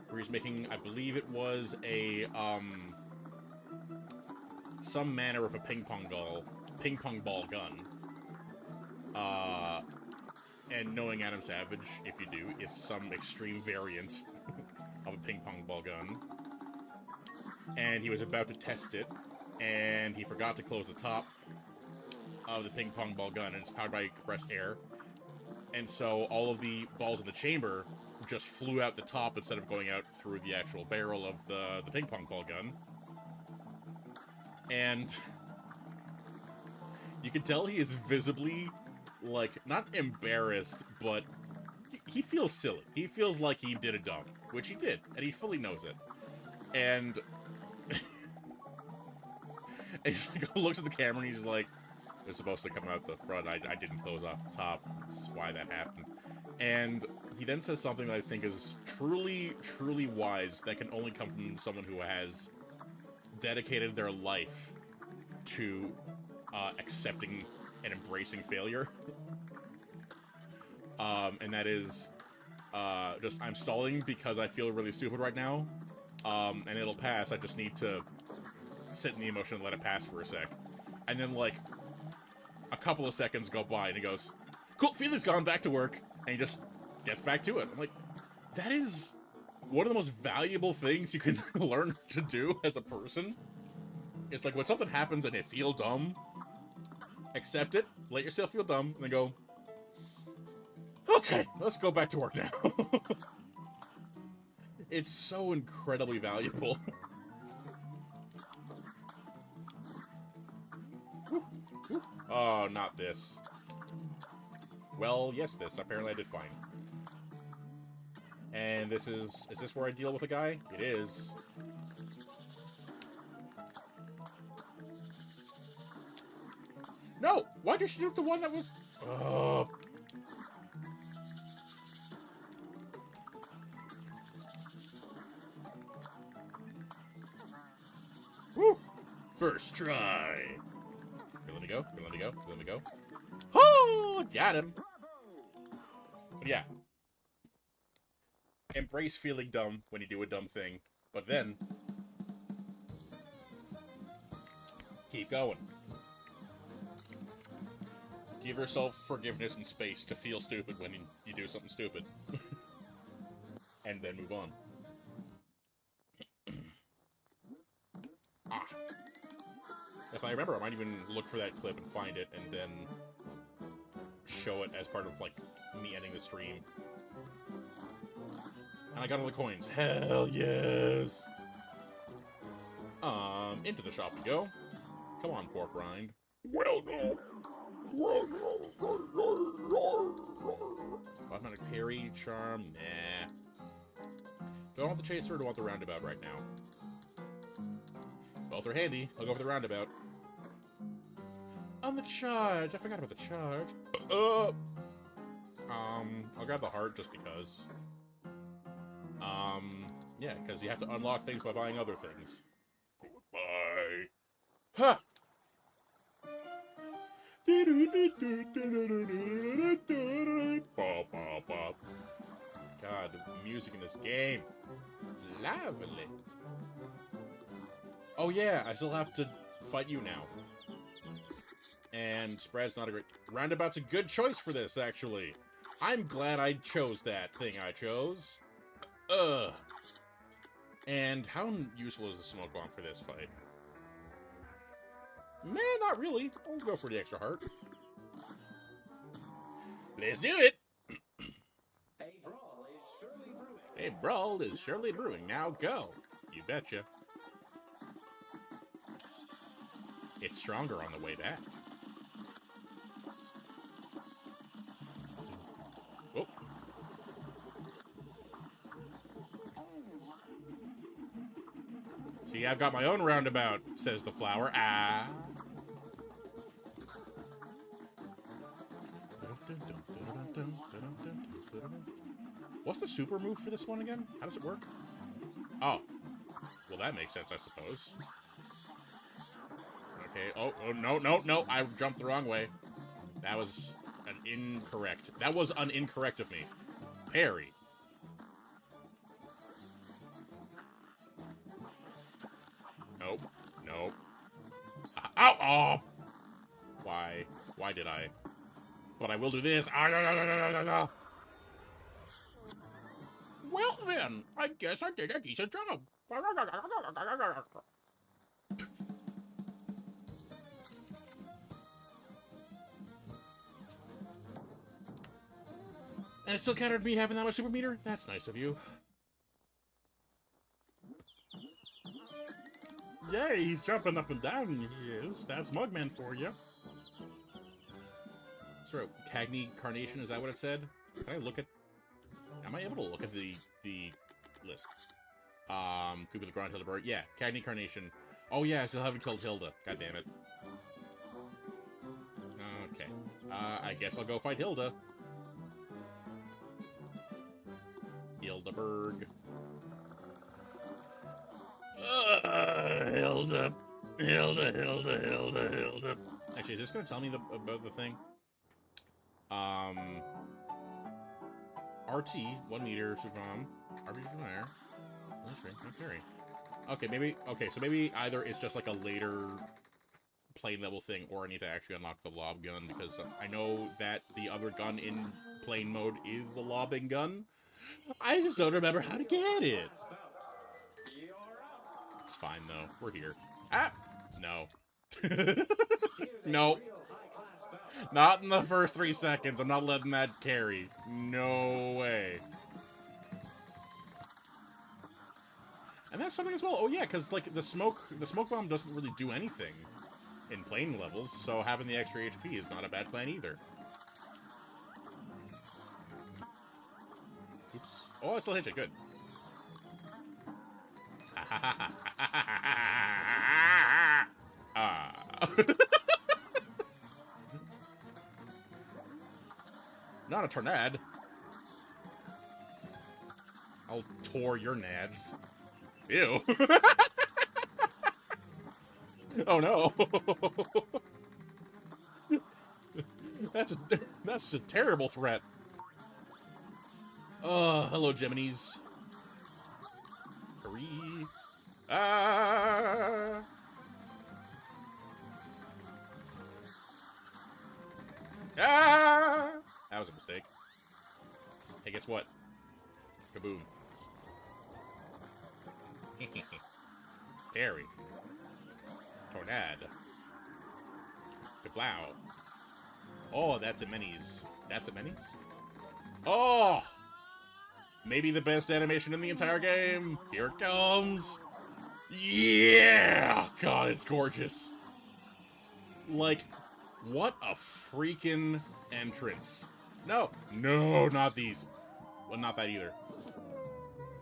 where he's making, I believe it was a some manner of a ping pong ball gun. And knowing Adam Savage, if you do, it's some extreme variant of a ping pong ball gun. And he was about to test it, and he forgot to close the top of the ping pong ball gun, and it's powered by compressed air. And so all of the balls in the chamber just flew out the top instead of going out through the actual barrel of the ping pong ball gun. And you can tell he is visibly, like, not embarrassed, but he feels silly. He feels like he did a dumb, which he did, and he fully knows it. And he just like, looks at the camera and he's like, it was supposed to come out the front. I didn't close off the top. That's why that happened. And he then says something that I think is truly, truly wise that can only come from someone who has dedicated their life to accepting and embracing failure. And that is just, I'm stalling because I feel really stupid right now. And it'll pass. I just need to sit in the emotion and let it pass for a sec. And then, like, a couple of seconds go by and he goes, cool, feeling's gone, back to work. And he just gets back to it. I'm like, that is one of the most valuable things you can learn to do as a person. It's like, when something happens and you feel dumb, accept it, let yourself feel dumb, and then go, okay, let's go back to work now. It's so incredibly valuable. Oh, not this. Well, yes, this. Apparently I did fine. And this is this where I deal with a guy? It is. No! Why'd you shoot the one that was... Oh. Woo! First try. Here, let me go. Here, let me go. Here, let me go. Oh! Got him! But yeah. Embrace feeling dumb when you do a dumb thing. But then... keep going. Give yourself forgiveness and space to feel stupid when you do something stupid. And then move on. Ah. If I remember, I might even look for that clip and find it, and then show it as part of, like, me ending the stream. And I got all the coins. Hell yes! Into the shop we go. Come on, pork rind. Welcome! Automatic parry, charm, nah. Don't want the chaser or do I want the roundabout right now? Both are handy. I'll go for the roundabout. On the charge! I forgot about the charge. I'll grab the heart just because. Yeah, because you have to unlock things by buying other things. Goodbye. Ha! God, the music in this game. It's lovely. Oh yeah, I still have to fight you now. And spread's not a great... Roundabout's a good choice for this, actually. I'm glad I chose that thing I chose. Ugh. And how useful is the smoke bomb for this fight? Man, not really. I'll go for the extra heart. Let's do it! A brawl is surely brewing. Now go. You betcha. It's stronger on the way back. See, I've got my own roundabout, says the flower. Ah. What's the super move for this one again? How does it work? Oh. Well, that makes sense, I suppose. Okay. Oh, no. I jumped the wrong way. That was an incorrect. That was an incorrect of me. Parry. Nope. Nope. Ow! Oh! Why? Why did I? But I will do this. Well then, I guess I did a decent job. And it still countered me having that much super meter? That's nice of you. Yay, he's jumping up and down, he is. That's Mugman for you. Sorry, Cagney Carnation, is that what it said? Can I look at... Am I able to look at the list? Koopa the Grand Hildeberg. Yeah, Cagney Carnation. Oh yeah, I still haven't killed Hilda. God damn it. Okay. I guess I'll go fight Hilda. Hildeberg. Hilda. Hilda. Actually, is this going to tell me about the thing? RT, 1 meter, super bomb. RPG from there. No carry. Okay, maybe. Okay, so maybe either it's just like a later plane level thing, or I need to actually unlock the lob gun, because I know that the other gun in plane mode is a lobbing gun. I just don't remember how to get it. It's fine though. We're here. Ah! No. Nope. Not in the first 3 seconds. I'm not letting that carry. No way. And that's something as well. Oh yeah, because like the smoke bomb doesn't really do anything in plane levels, so having the extra HP is not a bad plan either. Oops. Oh, I still hit you. Good. Not a tornado. I'll tore your nads. Ew. Oh no. That's a terrible threat. Hello, Geminis. Hurry. Ah! Ah! That was a mistake. Hey, guess what? Kaboom. Parry. Tornado. Kablow. Oh, that's a minis. That's a minis? Oh! Maybe the best animation in the entire game. Here it comes. Yeah! God, it's gorgeous. Like, what a freaking entrance. No, not these. Well, not that either.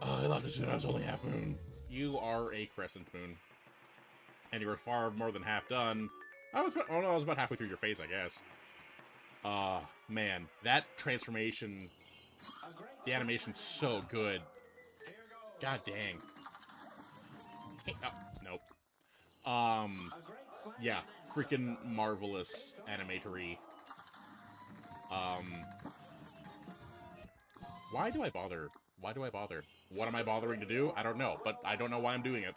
Oh, I love this when I was only half moon. You are a crescent moon. And you were far more than half done. I was about halfway through your phase, I guess. Man, that transformation, the animation's so good. God dang. Hey, oh, nope. Yeah, freaking marvelous animatory. Why do I bother? Why do I bother? What am I bothering to do? I don't know, but I don't know why I'm doing it.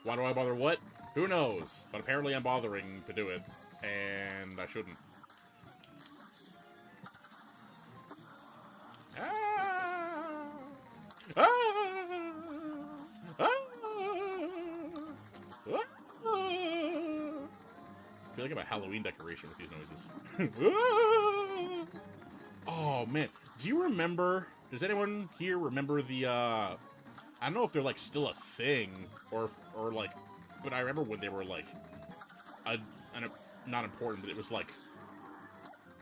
Why do I bother what? Who knows? But apparently I'm bothering to do it, and I shouldn't. Ah! Ah! Ah! Ah! I feel like I'm a Halloween decoration with these noises. Oh, man. Do you remember... Does anyone here remember the, I don't know if they're, like, still a thing, or like... But I remember when they were, like, not important, but it was, like,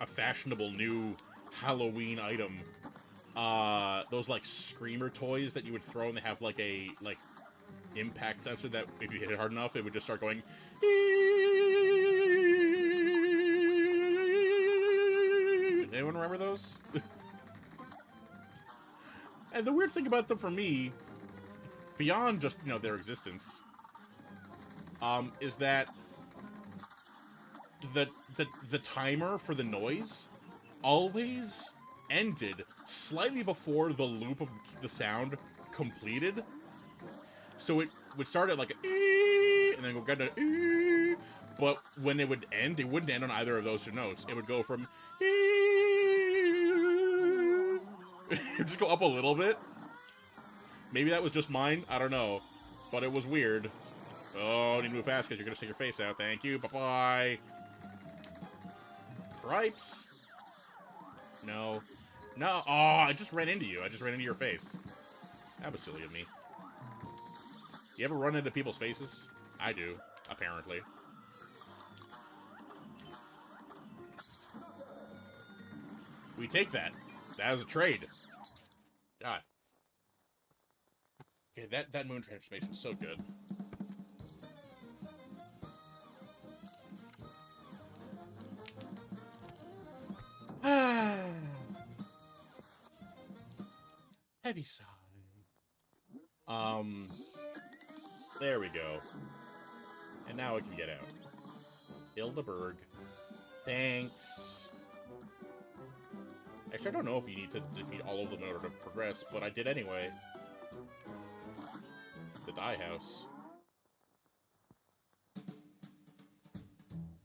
a fashionable new Halloween item. Those, like, screamer toys that you would throw, and they have, like, a, like... impact sensor that if you hit it hard enough, it would just start going. Anyone remember those? And the weird thing about them for me, beyond just, you know, their existence, is that the timer for the noise always ended slightly before the loop of the sound completed. So it would start at like a and then go get a but when it would end, it wouldn't end on either of those two notes. It would go from it would just go up a little bit. Maybe that was just mine, I don't know. But it was weird. Oh, need to move fast because you're gonna stick your face out. Thank you. Bye-bye. Cripes. No. No. Oh, I just ran into you. I just ran into your face. That was silly of me. You ever run into people's faces? I do, apparently. We take that. That was a trade. God. Okay, that moon transformation is so good. Heavy sigh. There we go. And now I can get out. Hildeberg. Thanks. Actually, I don't know if you need to defeat all of them in order to progress, but I did anyway. The dye house.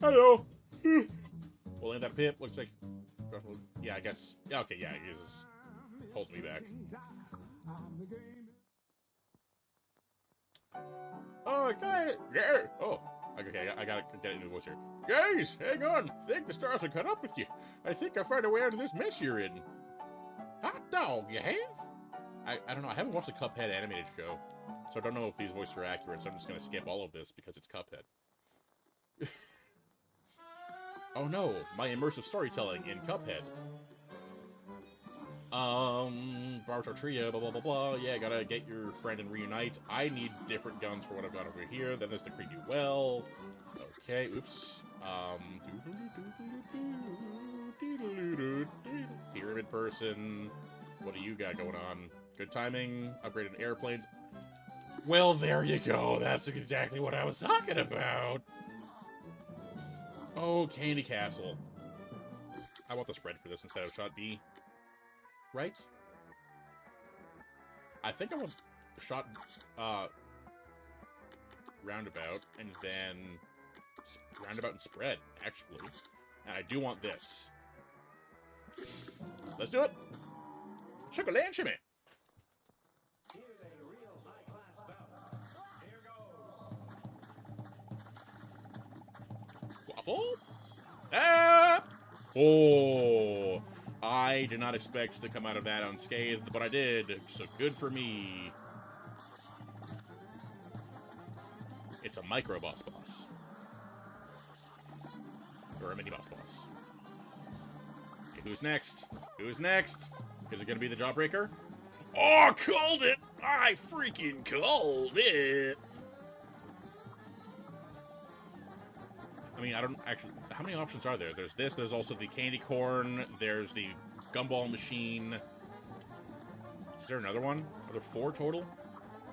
Hello! Well, in that pip, looks like... Yeah, I guess... Yeah, okay, yeah, he is holding me back. Oh, guys! Yeah! Oh, okay, I gotta get a new voice here. Guys, hang on! I think the stars have caught up with you. I think I'll find a way out of this mess you're in. Hot dog, you have? I don't know, I haven't watched the Cuphead animated show, so I don't know if these voices are accurate, so I'm just gonna skip all of this because it's Cuphead. Oh no, my immersive storytelling in Cuphead. Baruto Trio, blah, blah, blah, blah. Yeah, gotta get your friend and reunite. I need different guns for what I've got over here. Then there's the creepy well. Okay, oops. Pyramid person. What do you got going on? Good timing. Upgraded airplanes. Well, there you go. That's exactly what I was talking about. Oh, Candy Castle. I want the spread for this instead of shot B. Right? I think I want shot, roundabout, and then roundabout and spread, actually. And I do want this. Let's do it! Sugar land shimmy! Waffle? Ah! Oh! I did not expect to come out of that unscathed, but I did, so good for me. It's a micro boss. Or a mini boss. Okay, who's next? Who's next? Is it gonna be the Jawbreaker? Oh, called it! I freaking called it! I mean, I don't actually... How many options are there? There's this, there's also the candy corn, there's the gumball machine. Is there another one? Are there 4 total?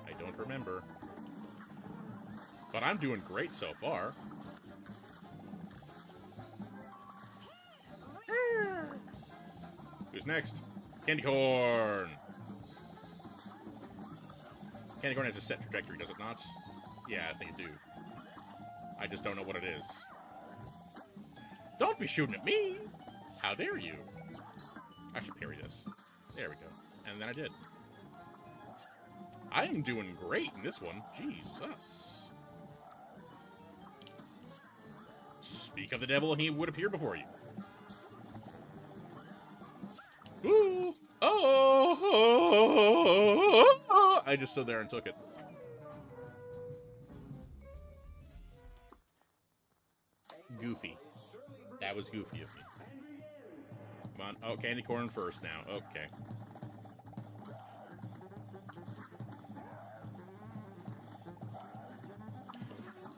I don't remember. But I'm doing great so far. Who's next? Candy corn! Candy corn has a set trajectory, does it not? Yeah, I think it do. I just don't know what it is. Don't be shooting at me! How dare you? I should parry this. There we go. And then I did. I am doing great in this one. Jesus. Speak of the devil and he would appear before you. Ooh! Oh! I just stood there and took it. Goofy. That was goofy of me. Come on. Oh, candy corn first now. Okay.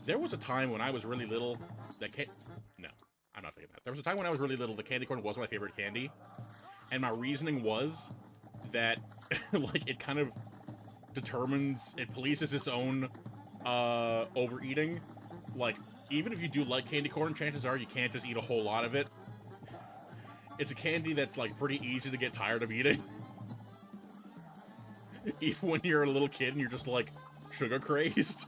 There was a time when I was really little that no, I'm not taking that. There was a time when I was really little, the candy corn was my favorite candy, and my reasoning was that, like, it kind of determines, it polices its own, overeating. Like, even if you do like candy corn, chances are you can't just eat a whole lot of it. It's a candy that's, like, pretty easy to get tired of eating. Even when you're a little kid and you're just, like, sugar crazed.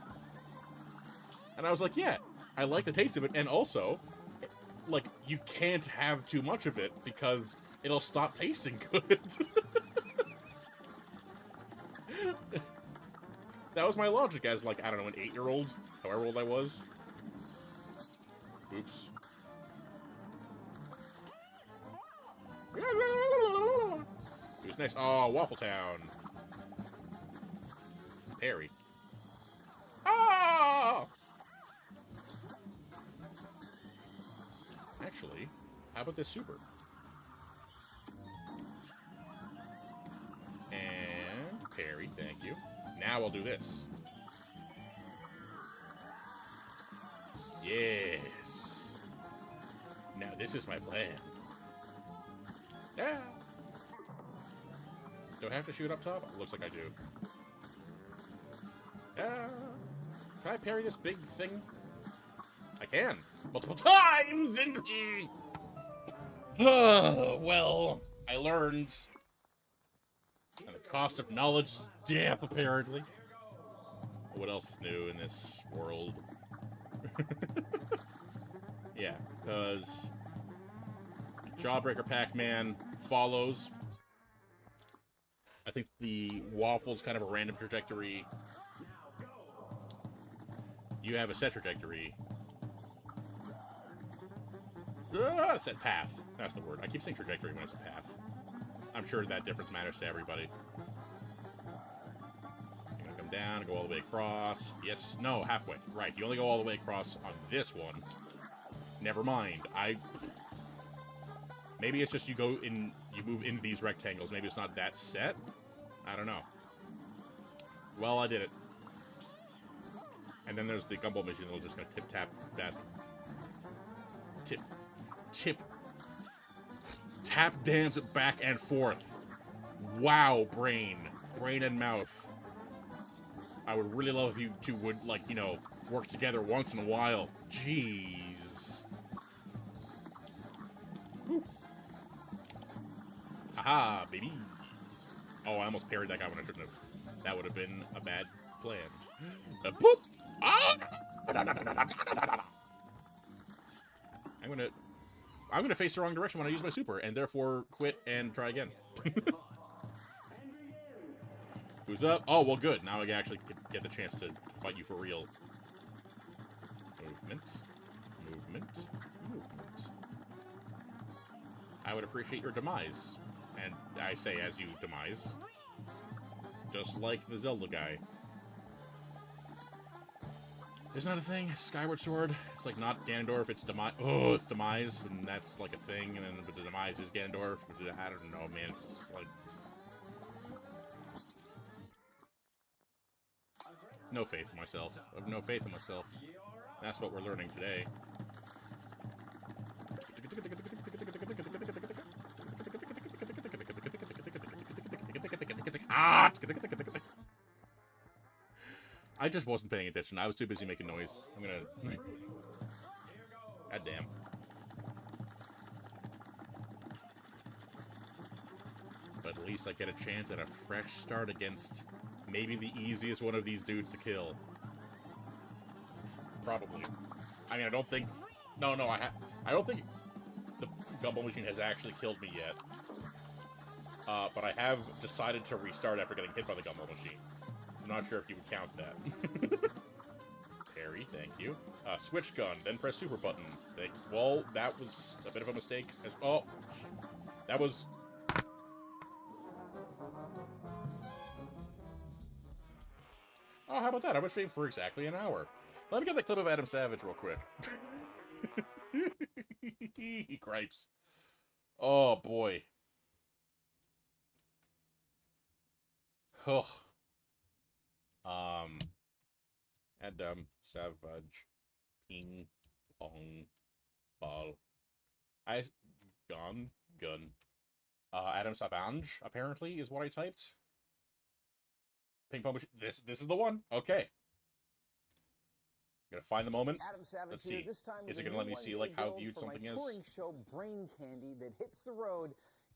And I was like, yeah, I like the taste of it, and also, like, you can't have too much of it because it'll stop tasting good. That was my logic as, like, I don't know, an 8-year-old, however old I was. Oops. Who's next? Oh, Waffle Town. Perry. Ah! Actually, how about this super? And Perry, thank you. Now I'll do this. Yes. Now this is my plan. Yeah. Do I have to shoot up top? Looks like I do. Yeah. Can I parry this big thing? I can. Multiple times! And well, I learned. And the cost of knowledge is death, apparently. What else is new in this world? Yeah, because Jawbreaker Pac-Man follows. I think the Waffle's kind of a random trajectory. You have a set trajectory. Set path. That's the word. I keep saying trajectory when it's a path. I'm sure that difference matters to everybody. You're gonna come down and go all the way across. Yes, no, halfway. Right, you only go all the way across on this one. Never mind. Maybe it's just you move into these rectangles. Maybe it's not that set. I don't know. Well, I did it. And then there's the gumball machine that'll just gonna tip-tap best. Tip. Tap dance back and forth. Wow, brain. Brain and mouth. I would really love if you two would, like, you know, work together once in a while. Jeez. Woo. Aha, baby. Oh, I almost parried that guy when I shouldn't have. That would have been a bad plan. Boop! Ah! I'm gonna face the wrong direction when I use my super, and therefore quit and try again. Who's up? Oh, well, good. Now I actually get the chance to fight you for real. Movement. I would appreciate your demise. And I say as you demise. Just like the Zelda guy. Isn't that a thing? Skyward Sword? It's like not Ganondorf, it's demise. Oh, it's demise, and that's like a thing, and then but the demise is Ganondorf. I don't know, man. It's just like... No faith in myself. I have no faith in myself. That's what we're learning today. Ah! I just wasn't paying attention. I was too busy making noise. I'm gonna... God damn. But at least I get a chance at a fresh start against maybe the easiest one of these dudes to kill. Probably. I mean, I don't think... No, I don't think the gumball machine has actually killed me yet. But I have decided to restart after getting hit by the gumball machine. I'm not sure if you would count that. Parry, thank you. Switch gun, then press super button. Well, that was a bit of a mistake. Oh, that was... Oh, how about that? I was streaming for exactly an hour. Let me get the clip of Adam Savage real quick. He gripes. Oh, boy. Ugh. Adam Savage. Ping pong ball. I gun. Adam Savage, apparently, is what I typed. Ping pong machine. This is the one. Okay. Gonna find the moment. Adam Savage Let's here. see. This time Is it gonna let me see like how viewed for something my is? touring show Brain Candy that hits the road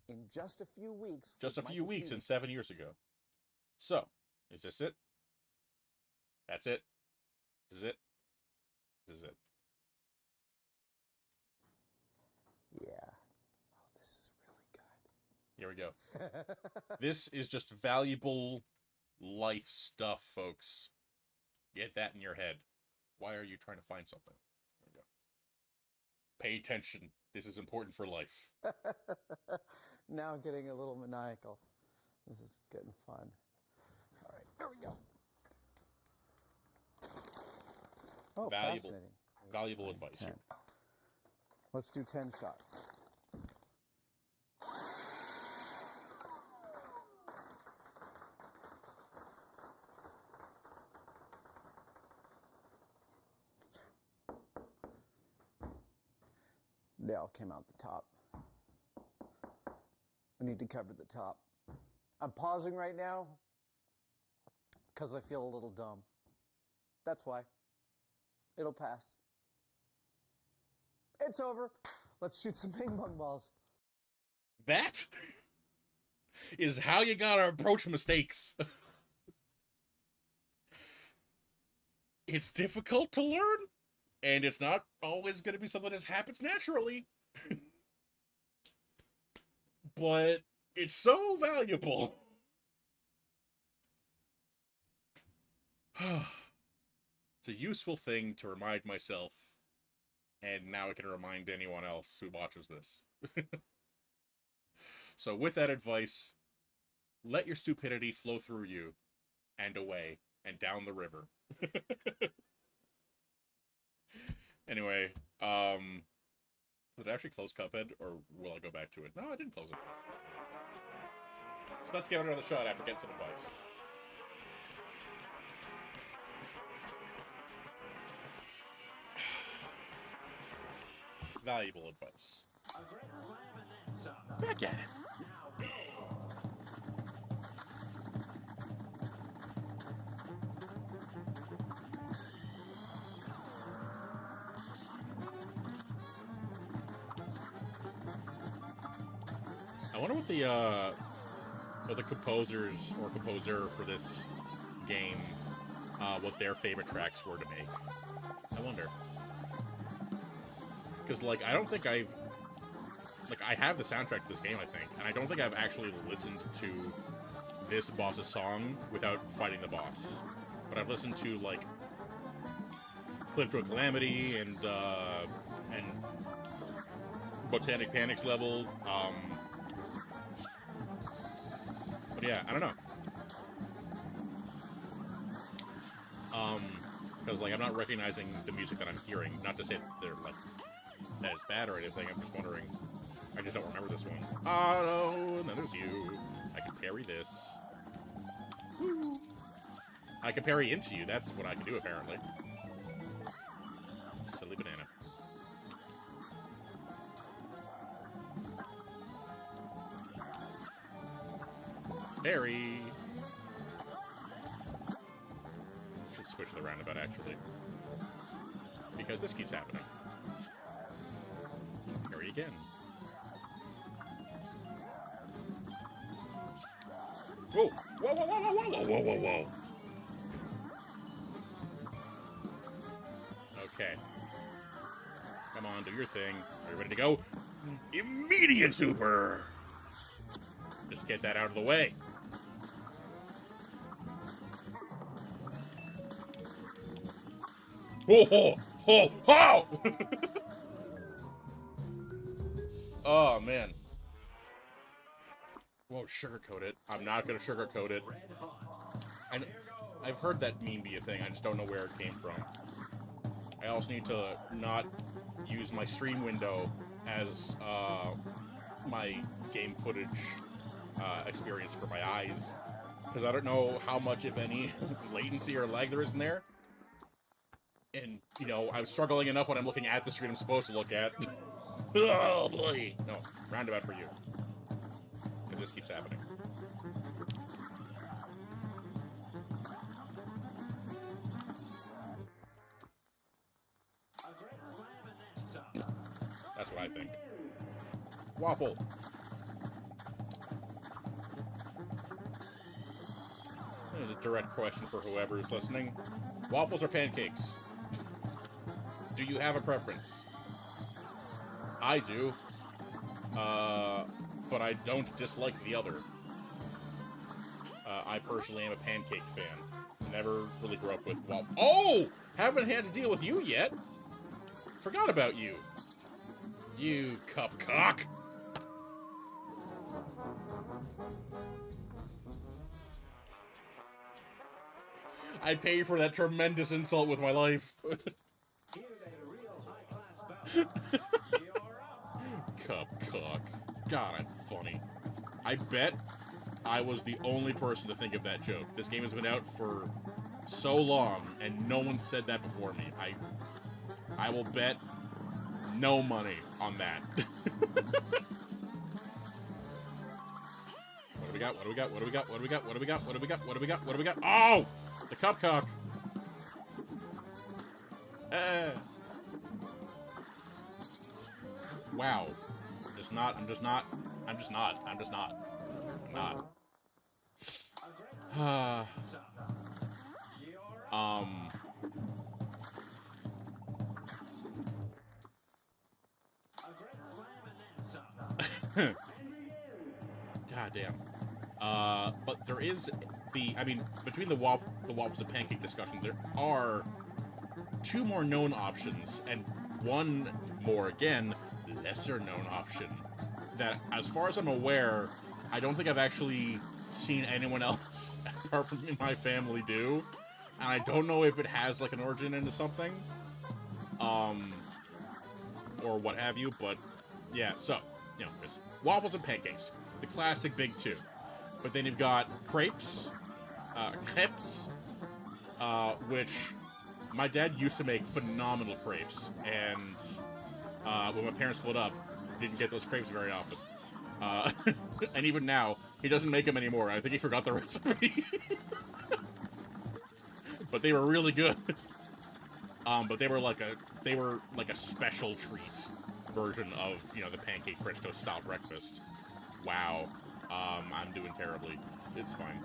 in just a few weeks. Just a few weeks and 7 years ago. So, is this it? That's it. This is it. This is it. Yeah. Oh, this is really good. Here we go. This is just valuable life stuff, folks. Get that in your head. Why are you trying to find something? There we go. Pay attention. This is important for life. Now I'm getting a little maniacal. This is getting fun. All right, here we go. Oh, fascinating. Valuable advice 10. here. Let's do 10 shots. They all came out the top. I need to cover the top. I'm pausing right now because I feel a little dumb. That's why. It'll pass. It's over. Let's shoot some ping pong balls. That is how you gotta approach mistakes. It's difficult to learn, and it's not always gonna be something that happens naturally. But it's so valuable. It's a useful thing to remind myself, and now I can remind anyone else who watches this. So with that advice, let your stupidity flow through you, and away, and down the river. Anyway, did I actually close Cuphead, or will I go back to it? No, I didn't close it. So let's give it another shot after getting some advice. Valuable advice. Back at it. I wonder what the composers or composer for this game, what their favorite tracks were to make. I wonder. Because, like, I don't think I have the soundtrack to this game, I think, and I don't think I've actually listened to this boss's song without fighting the boss. But I've listened to, like, Clip to a Calamity and Botanic Panic's level, but yeah, I don't know. Because, like, I'm not recognizing the music that I'm hearing. Not to say that they're, like, that it's bad or anything. I'm just wondering. I just don't remember this one. Oh, no, and then there's you. I can parry this. Woo. I can parry into you. That's what I can do, apparently. Silly banana. Parry. Should switch the roundabout, actually. Because this keeps happening. Parry again. Whoa! Whoa, whoa, whoa, whoa, whoa, whoa, whoa, whoa! Okay. Come on, do your thing. Are you ready to go? Immediate super! Just get that out of the way. Ho, ho, ho, ho! Oh, man. Won't sugarcoat it. I'm not gonna sugarcoat it. I've heard that meme be a thing. I just don't know where it came from. I also need to not use my stream window as my game footage experience for my eyes, because I don't know how much, if any, latency or lag there is in there. And, you know, I'm struggling enough when I'm looking at the screen I'm supposed to look at. Oh, boy. No, roundabout for you. Because this keeps happening. That's what I think. Waffle. There's a direct question for whoever's listening. Waffles or pancakes? Do you have a preference? I do. But I don't dislike the other. I personally am a pancake fan. Never really grew up with waffles. Oh! Haven't had to deal with you yet. Forgot about you. You cupcock. I paid for that tremendous insult with my life. Cupcock. God, I'm funny. I bet I was the only person to think of that joke. This game has been out for so long, and no one said that before me. I will bet no money on that. What do we got? What do we got? What do we got? What do we got? What do we got? What do we got? What do we got? What do we got? Oh! The cupcock. Wow. I'm not. God damn. But there is between the waffles and pancake discussion, there are two more known options, and one more, again, lesser known option that, as far as I'm aware, I don't think I've actually seen anyone else apart from my family do, and I don't know if it has like an origin into something, or what have you. But yeah, so you know, there's waffles and pancakes, the classic big two. But then you've got crepes, which my dad used to make phenomenal crepes, and when my parents split up, didn't get those crepes very often. And even now, he doesn't make them anymore. I think he forgot the recipe. But they were really good. But they were like a special treat version of, you know, the pancake French toast style breakfast. Wow. I'm doing terribly. It's fine.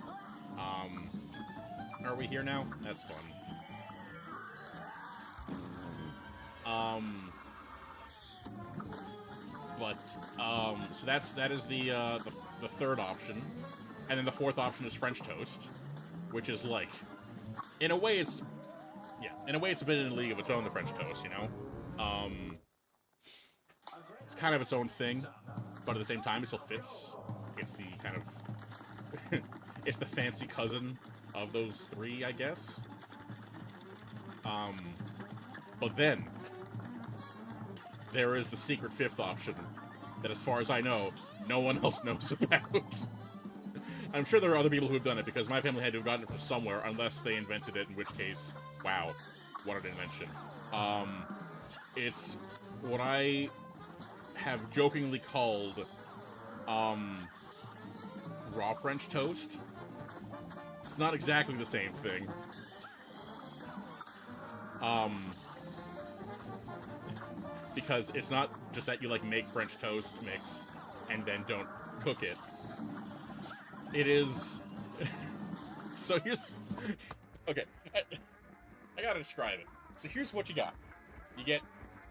Are we here now? That's fun. So that is the third option, and then the fourth option is French toast, which is like, in a way it's a bit in a league of its own, the French toast, you know? It's kind of its own thing, but at the same time it still fits. It's the kind of it's the fancy cousin of those three, I guess. But then there is the secret fifth option that, as far as I know, no one else knows about. I'm sure there are other people who have done it, because my family had to have gotten it from somewhere, unless they invented it, in which case, wow, what an invention. It's what I have jokingly called raw French toast. It's not exactly the same thing. Because it's not just that you, like, make French toast mix and then don't cook it. It is... So here's... Okay, I gotta describe it. So here's what you got. You get,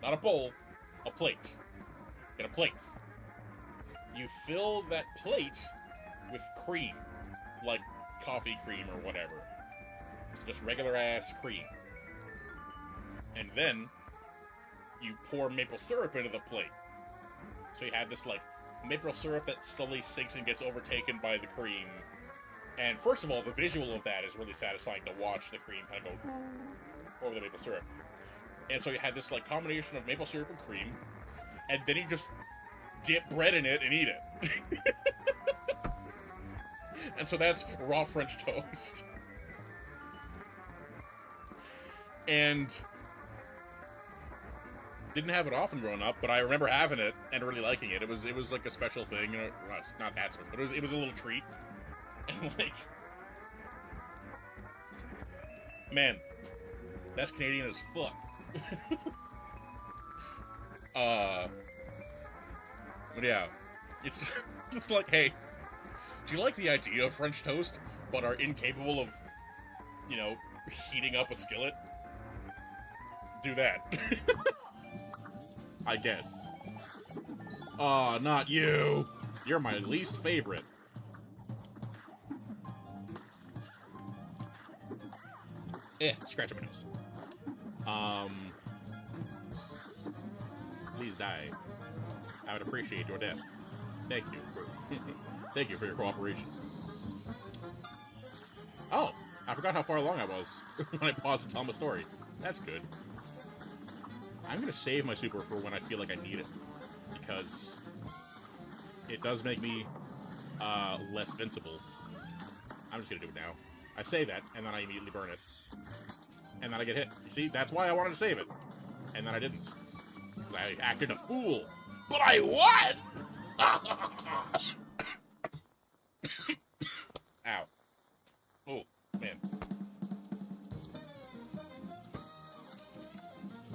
not a bowl, a plate. You get a plate. You fill that plate with cream. Like coffee cream or whatever. Just regular-ass cream. And then you pour maple syrup into the plate. So you have this, like, maple syrup that slowly sinks and gets overtaken by the cream. And first of all, the visual of that is really satisfying to watch the cream kind of go over the maple syrup. And so you have this, like, combination of maple syrup and cream, and then you just dip bread in it and eat it. And so that's raw French toast. And Didn't have it often growing up, but I remember having it and really liking it. It was like a special thing. You know, well, not that special, but it was a little treat. And like, man, that's Canadian as fuck. But yeah, it's just like, hey, do you like the idea of French toast, but are incapable of, you know, heating up a skillet? Do that. I guess. Aw, not you! You're my least favorite. Scratch my nose. Please die. I would appreciate your death. Thank you for thank you for your cooperation. Oh, I forgot how far along I was when I paused to tell my story. That's good. I'm gonna save my super for when I feel like I need it, because it does make me less vincible. I'm just gonna do it now. I say that, and then I immediately burn it. And then I get hit. You see, that's why I wanted to save it. And then I didn't. Because I acted a fool. But I won! Ow. Oh, man.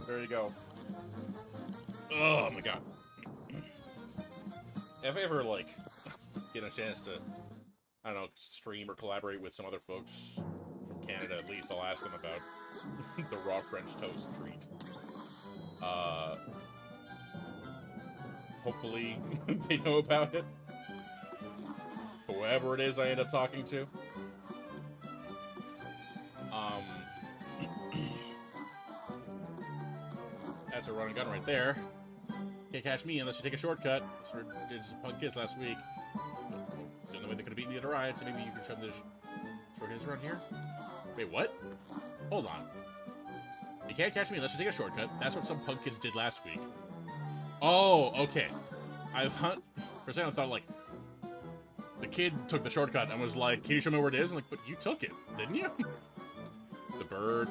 There you go. Oh, my God. If I ever, like, get a chance to, I don't know, stream or collaborate with some other folks from Canada, at least, I'll ask them about the raw French toast treat. Hopefully they know about it. Whoever it is I end up talking to. That's a run and gun right there. Can't catch me unless you take a shortcut. That's what I did some punk kids last week. It's the only way they could have beaten me at a ride, so maybe you can shove this shortcuts around here? Wait, what? Hold on. You can't catch me unless you take a shortcut. That's what some punk kids did last week. Oh, okay. I thought, for a second I thought, like, the kid took the shortcut and was like, can you show me where it is? I'm like, but you took it, didn't you? The bird.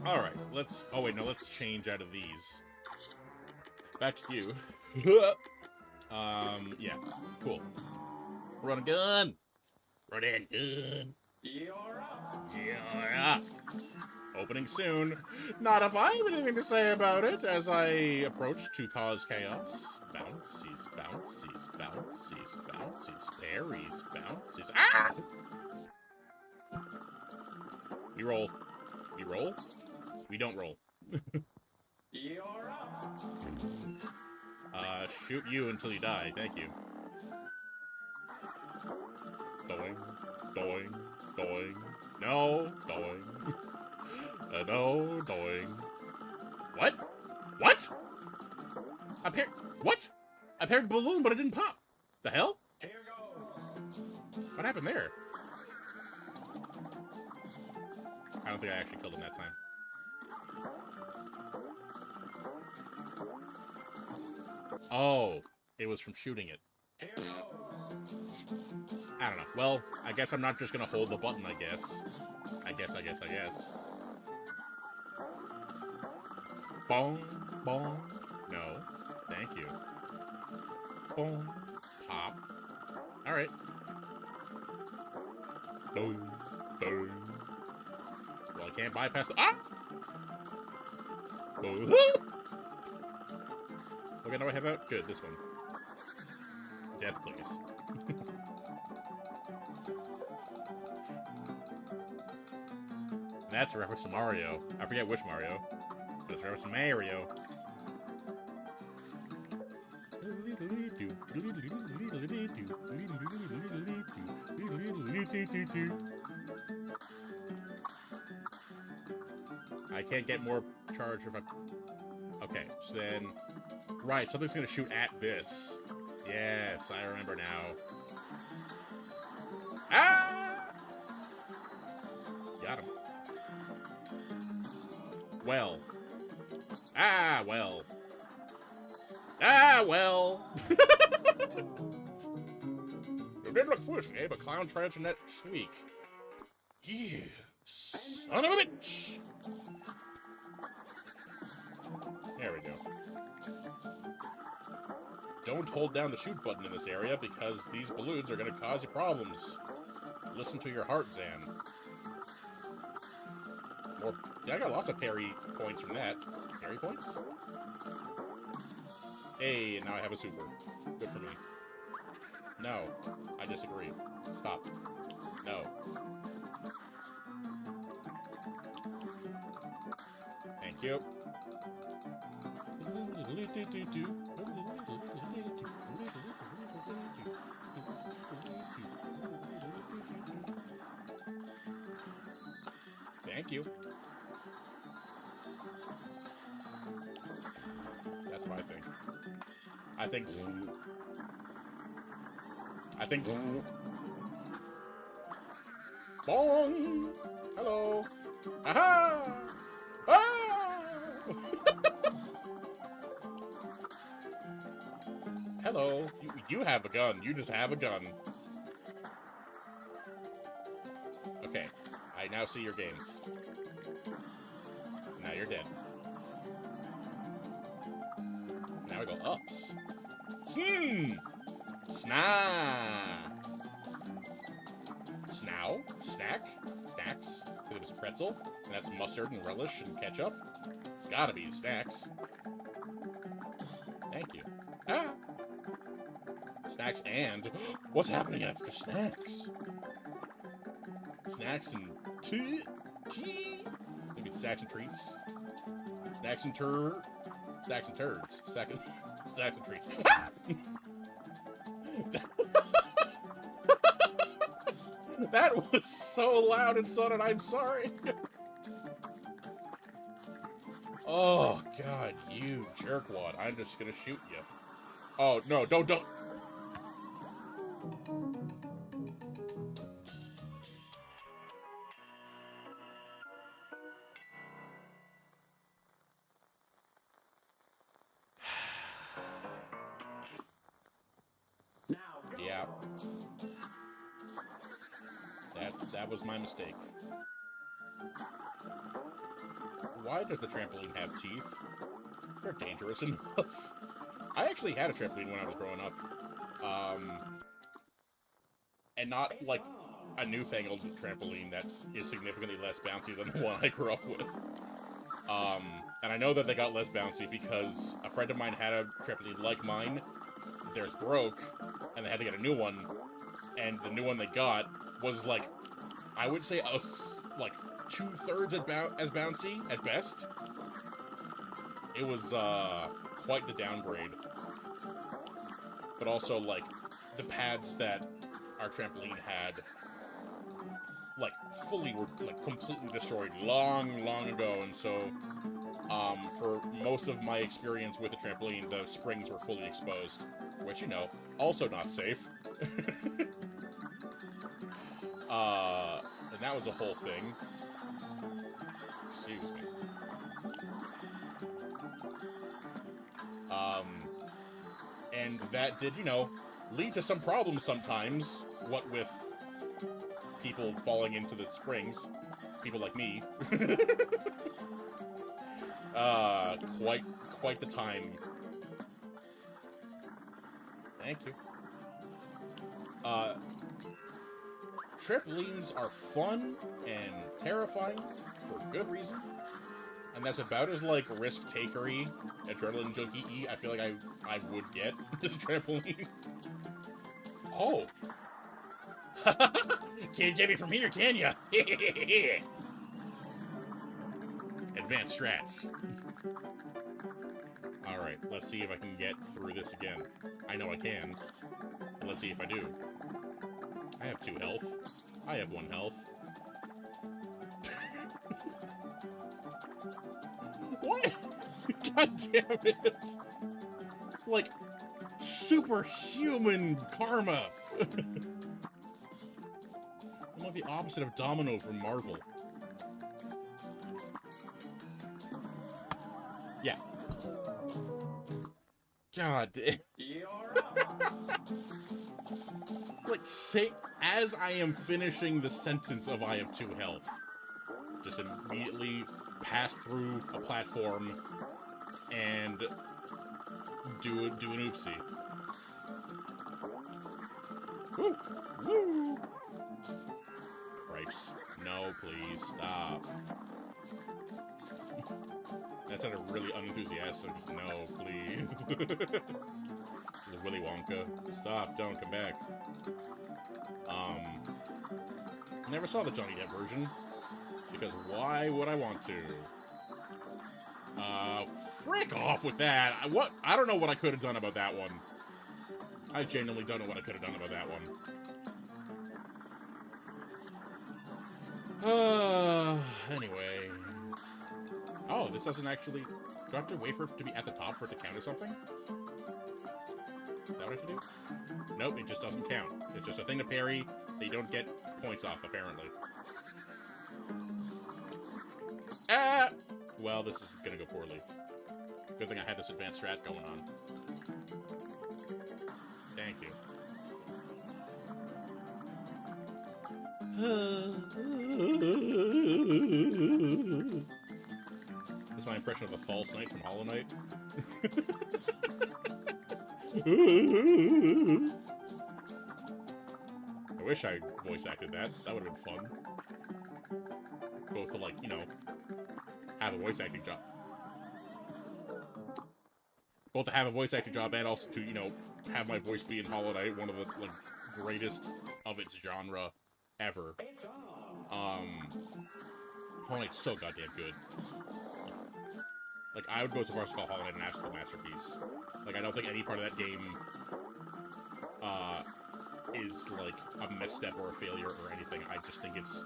Alright, let's, oh wait, no, let's change out of these. Back to you. Yeah, cool. Run and gun! Run and gun! You're up! You're up! Opening soon. Not if I have anything to say about it as I approach to cause chaos. Bouncies, bouncies, bouncies, bouncies, parries, bouncies. Ah! We roll. We roll? We don't roll. You're up. Shoot you until you die. Thank you. Doing, doing, doing. No, doing. No, doing. What? What? What? I paired balloon, but it didn't pop. The hell? Here goes. What happened there? I don't think I actually killed him that time. Oh, it was from shooting it. I don't know. Well, I guess I'm not just gonna hold the button, I guess. I guess. Bong, bong. No. Thank you. Boom. Pop. Alright. Boom. Boom. Well, I can't bypass the... Ah! Boom. Okay, now I have out? Good, this one. Death, please. That's a reference to Mario. I forget which Mario. But it's a reference to Mario. I can't get more charge if I... Okay, so then... Right, something's gonna shoot at this. Yes, I remember now. Ah! Got him. Well. Ah, well. Ah, well. It did look foolish, eh? But Clown tried to next week. You son of a bitch! There we go. Don't hold down the shoot button in this area because these balloons are going to cause you problems. Listen to your heart, Zan. More. Yeah, I got lots of parry points from that. Parry points? Hey, now I have a super. Good for me. No, I disagree. Stop. No. Thank you. Thank you. That's what I think. I think... Bong! Hello! Aha! Ah! Hello. You have a gun. You just have a gun. Okay. I now see your games. Now you're dead. Now we go ups. Sna! Snow? Snack? Snacks? Because it was a pretzel, and that's mustard and relish and ketchup. It's gotta be snacks. Thank you. Ah! Snacks and... What's happening after snacks? Snacks and tea? Maybe snacks and treats? Snacks and turds? Snacks and treats. That was so loud and sudden, I'm sorry. Oh, God, you jerkwad. I'm just gonna shoot you. Oh, no, don't. Yeah. That was my mistake. Why does the trampoline have teeth? They're dangerous enough. I actually had a trampoline when I was growing up. And not, like, a newfangled trampoline that is significantly less bouncy than the one I grew up with. And I know that they got less bouncy because a friend of mine had a trampoline like mine. Theirs broke, and they had to get a new one. And the new one they got was, like, I would say, like, 2/3 as bouncy, at best. It was, quite the downgrade. But also, like, the pads that our trampoline had, like, were, like, completely destroyed long ago, and so, for most of my experience with the trampoline, the springs were fully exposed, which, you know, also not safe. And that was a whole thing. Excuse me. And that did, you know, lead to some problems sometimes, what with people falling into the springs. People like me. Quite the time. Thank you. Trampolines are fun and terrifying for good reason. And that's about as, like, risk-takery, adrenaline junkie-y I feel like I would get this trampoline. Oh. Can't get me from here, can ya? Advanced strats. Alright, let's see if I can get through this again. I know I can. Let's see if I do. I have 2 health. I have 1 health. What? God damn it! Like, superhuman karma! I'm like the opposite of Domino from Marvel. Yeah. God damn. Like, say, as I am finishing the sentence of I have 2 health, just immediately pass through a platform and do an oopsie. Woo! Woo! Cripes. No, please, stop. That sounded really unenthusiastic. Just no, please. Willy Wonka. Stop, don't come back. Never saw the Johnny Depp version. Because why would I want to? Frick off with that! I don't know what I could have done about that one. I genuinely don't know what I could have done about that one. Anyway. Oh, this doesn't actually... Do I have to wait for it to be at the top for it to count as something? Is that what I have to do? Nope, it just doesn't count. It's just a thing to parry that you don't get points off, apparently. Ah! Well, this is gonna go poorly. Good thing I had this advanced strat going on. Thank you. That's my impression of the False Knight from Hollow Knight. I wish I voice acted that. That would have been fun. Both to, like, you know, have a voice acting job. Both to have a voice acting job and also to, you know, have my voice be in Hollow Knight, one of the, like, greatest of its genre ever. Hollow Knight's so goddamn good. Like, I would go so far as to call Hollow Knight an absolute masterpiece. Like, I don't think any part of that game, is, like, a misstep or a failure or anything. I just think it's,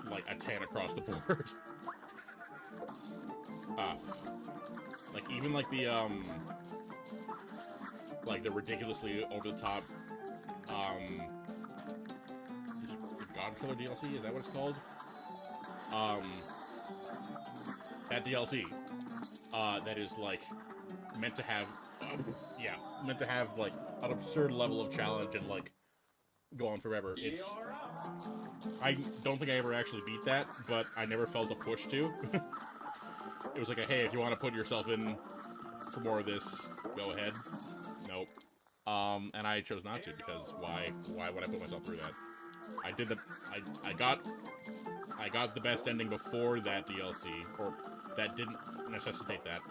like, a 10 across the board. Like, even, like, the ridiculously over-the-top, is it the God Killer DLC? Is that what it's called? That DLC, that is, like, meant to have, like, an absurd level of challenge and, like, go on forever. I don't think I ever actually beat that, but I never felt a push to. It was like a, hey, if you want to put yourself in for more of this, go ahead. Nope. And I chose not to, because why would I put myself through that? I got the best ending before that DLC, or that didn't necessitate that.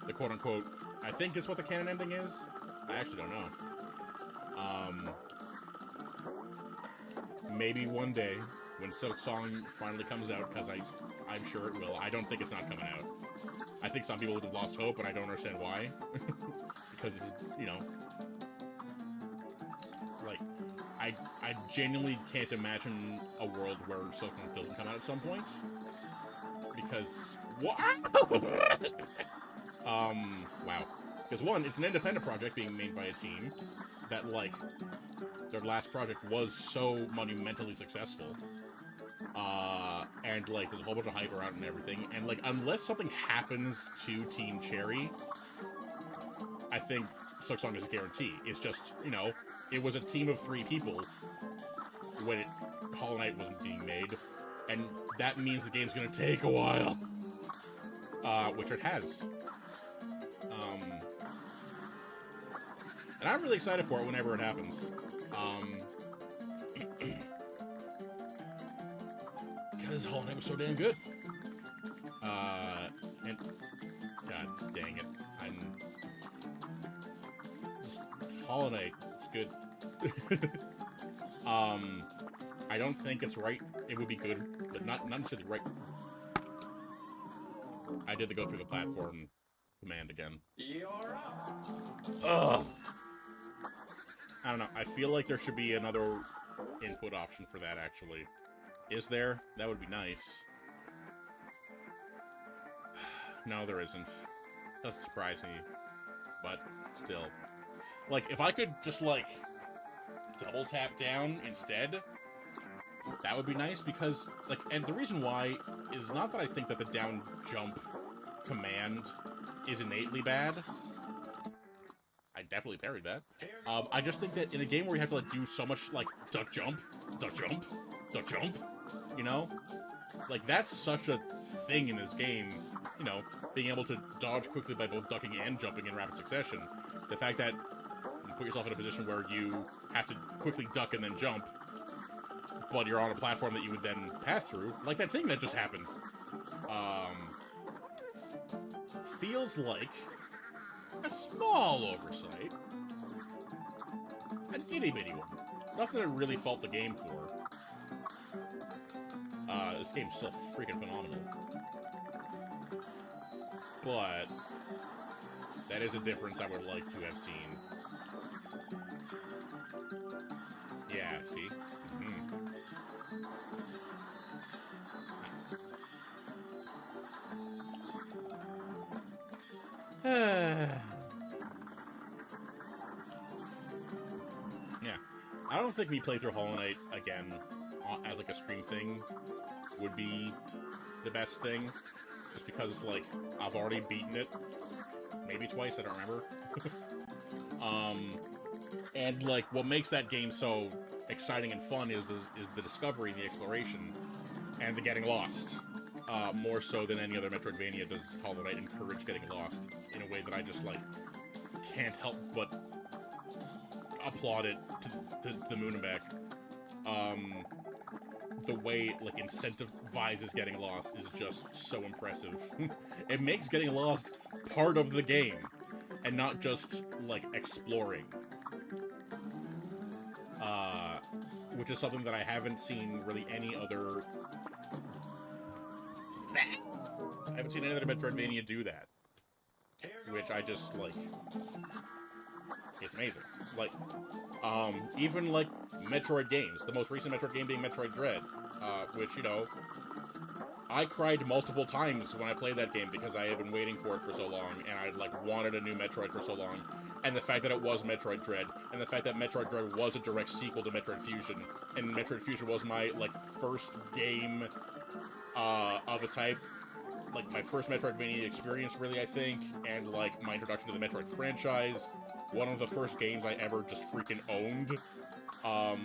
The quote-unquote, I think is what the canon ending is? I actually don't know. Maybe one day, when Silk Song finally comes out, because I'm sure it will. I don't think it's not coming out. I think some people would have lost hope, and I don't understand why. Because, you know... Like, I genuinely can't imagine a world where Silk Song doesn't come out at some point. Because... What? Wow. Because, one, it's an independent project being made by a team that, like, their last project was so monumentally successful. And, like, there's a whole bunch of hype around it and everything. And, like, unless something happens to Team Cherry, I think Silk Song is a guarantee. It's just, you know, it was a team of 3 people when Hollow Knight wasn't being made. And that means the game's gonna take a while. Which it has. And I'm really excited for it whenever it happens. Because Hollow Knight was so damn good. And... God dang it. Just... Hollow Knight, it's good. I don't think it's right. It would be good, but not necessarily right. I did the go through the platform command again. Ugh. I don't know. I feel like there should be another input option for that, actually. Is there? That would be nice. No, there isn't. Doesn't surprise me. But, still. Like, if I could just, like, double tap down instead, that would be nice, because, like, and the reason why is not that I think that the down jump command is innately bad. I definitely parried that. I just think that in a game where you have to, like, do so much, like, duck jump, you know? Like, that's such a thing in this game you know, being able to dodge quickly by both ducking and jumping in rapid succession. The fact that you put yourself in a position where you have to quickly duck and then jump, but you're on a platform that you would then pass through, like that thing that just happened, feels like a small oversight. An itty-bitty one. Nothing I really fault the game for. This game's still freaking phenomenal. But that is a difference I would like to have seen. Yeah, see? Yeah. I don't think me play through Hollow Knight again as like a stream thing would be the best thing. Just because, like, I've already beaten it. Maybe twice, I don't remember. And, like, what makes that game so exciting and fun is the discovery and the exploration and the getting lost. More so than any other Metroidvania does Hollow Knight encourage getting lost in a way that I just, like, can't help but applaud it to the moon and back. The way it, like, incentivizes getting lost is just so impressive. It makes getting lost part of the game, and not just, like, exploring. Which is something that I haven't seen really any other... I haven't seen any other Metroidvania do that. Which I just, like... It's amazing. Like, even, like, Metroid games. The most recent Metroid game being Metroid Dread. Which, you know... I cried multiple times when I played that game because I had been waiting for it for so long, and I, like, wanted a new Metroid for so long. And the fact that it was Metroid Dread, and the fact that Metroid Dread was a direct sequel to Metroid Fusion, and Metroid Fusion was my, like, first game, of a type, like, my first Metroidvania experience, really, I think, and, like, my introduction to the Metroid franchise, one of the first games I ever just freaking owned. I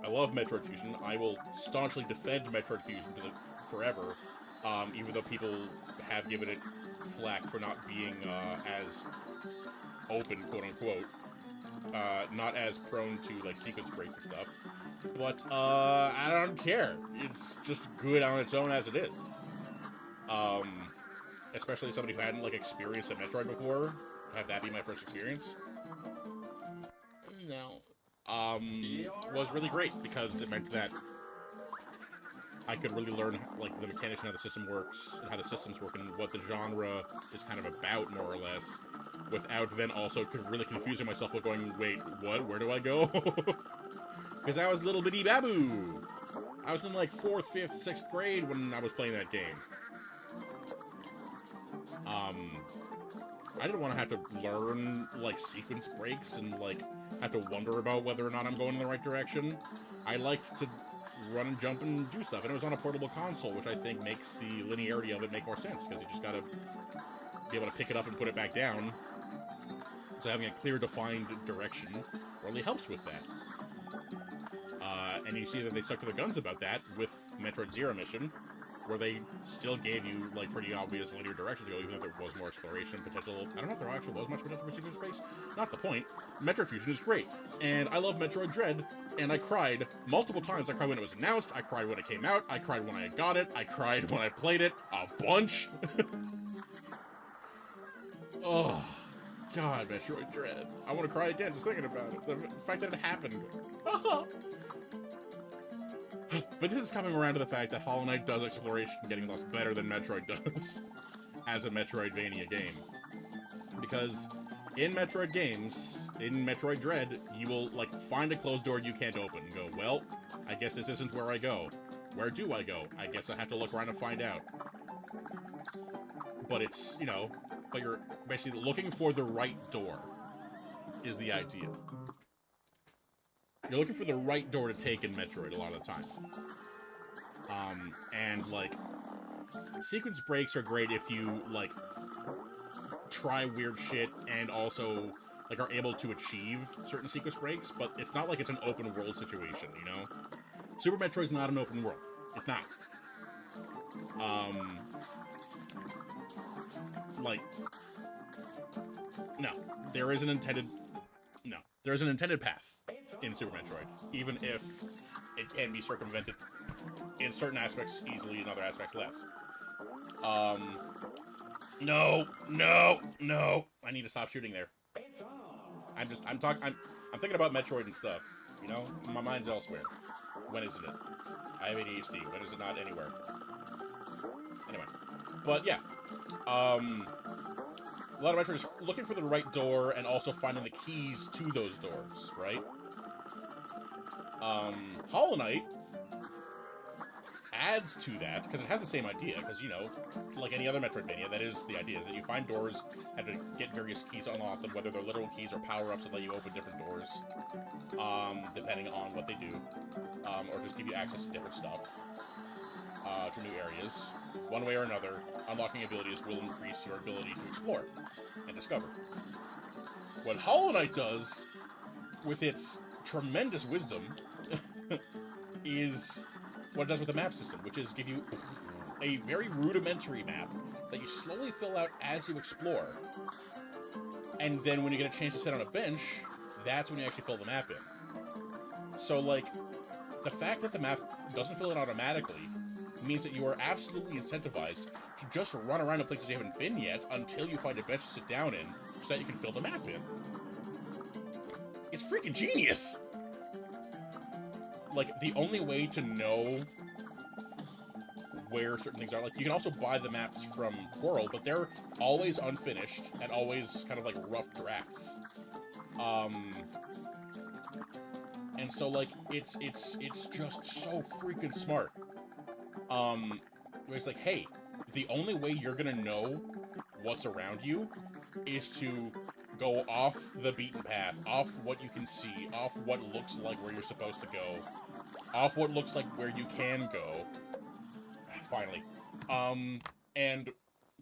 love Metroid Fusion. I will staunchly defend Metroid Fusion forever, even though people have given it flack for not being, as open, quote-unquote. Not as prone to, like, sequence breaks and stuff. But, I don't care. It's just good on its own as it is. Especially somebody who hadn't, like, experienced a Metroid before. Have that be my first experience. No. Was really great, because it meant that I could really learn, like, the mechanics and how the system works, and how the systems work, and what the genre is kind of about, more or less, without then also really confusing myself with going, wait, what? Where do I go? Because I was little bitty Babu! I was in, like, 4th, 5th, 6th grade when I was playing that game. I didn't want to have to learn, like, sequence breaks and, like, have to wonder about whether or not I'm going in the right direction. I liked to run and jump and do stuff, and it was on a portable console, which I think makes the linearity of it make more sense, because you just gotta be able to pick it up and put it back down. So having a clear, defined direction really helps with that. And you see that they stuck to their guns about that with Metroid Zero Mission, where they still gave you, like, pretty obvious linear direction to go, even if there was more exploration potential. I don't know if there actually was much potential for sequence space. Not the point. Metroid Fusion is great. And I love Metroid Dread, and I cried multiple times. I cried when it was announced, I cried when it came out, I cried when I got it, I cried when I played it, a bunch. Oh, God, Metroid Dread. I want to cry again just thinking about it. The fact that it happened. But this is coming around to the fact that Hollow Knight does exploration getting lost better than Metroid does as a Metroidvania game. Because in Metroid games, in Metroid Dread, you will, like, find a closed door you can't open and go, well, I guess this isn't where I go. Where do I go? I guess I have to look around and find out. But it's, you know, but you're basically looking for the right door is the idea. You're looking for the right door to take in Metroid a lot of the time. And, like, sequence breaks are great if you, like, try weird shit and also, like, are able to achieve certain sequence breaks, but it's not like it's an open world situation, you know? Super Metroid's not an open world. It's not. like, no, there is an intended, no, there is an intended path in Super Metroid, even if it can be circumvented in certain aspects easily, in other aspects less. No, no, no. I need to stop shooting there. I'm thinking about Metroid and stuff, you know? My mind's elsewhere. When isn't it? I have ADHD. When is it not anywhere? Anyway. But, yeah. A lot of Metroid is looking for the right door and also finding the keys to those doors, right? Hollow Knight adds to that, because it has the same idea, because, you know, like any other Metroidvania, that is the idea, is that you find doors, have to get various keys unlocked them, whether they're literal keys or power-ups that let you open different doors, depending on what they do, or just give you access to different stuff, to new areas. One way or another, unlocking abilities will increase your ability to explore and discover. What Hollow Knight does, with its tremendous wisdom, is what it does with the map system, which is give you a very rudimentary map that you slowly fill out as you explore. And then when you get a chance to sit on a bench, that's when you actually fill the map in. So, like, the fact that the map doesn't fill it automatically means that you are absolutely incentivized to just run around in places you haven't been yet until you find a bench to sit down in so that you can fill the map in. It's freaking genius! Like, the only way to know where certain things are, like, you can also buy the maps from Quirrell, but they're always unfinished and always kind of like rough drafts. And so, like, it's just so freaking smart. Where it's like, hey, the only way you're gonna know what's around you is to go off the beaten path, off what you can see, off what looks like where you're supposed to go, off what looks like where you can go, finally, and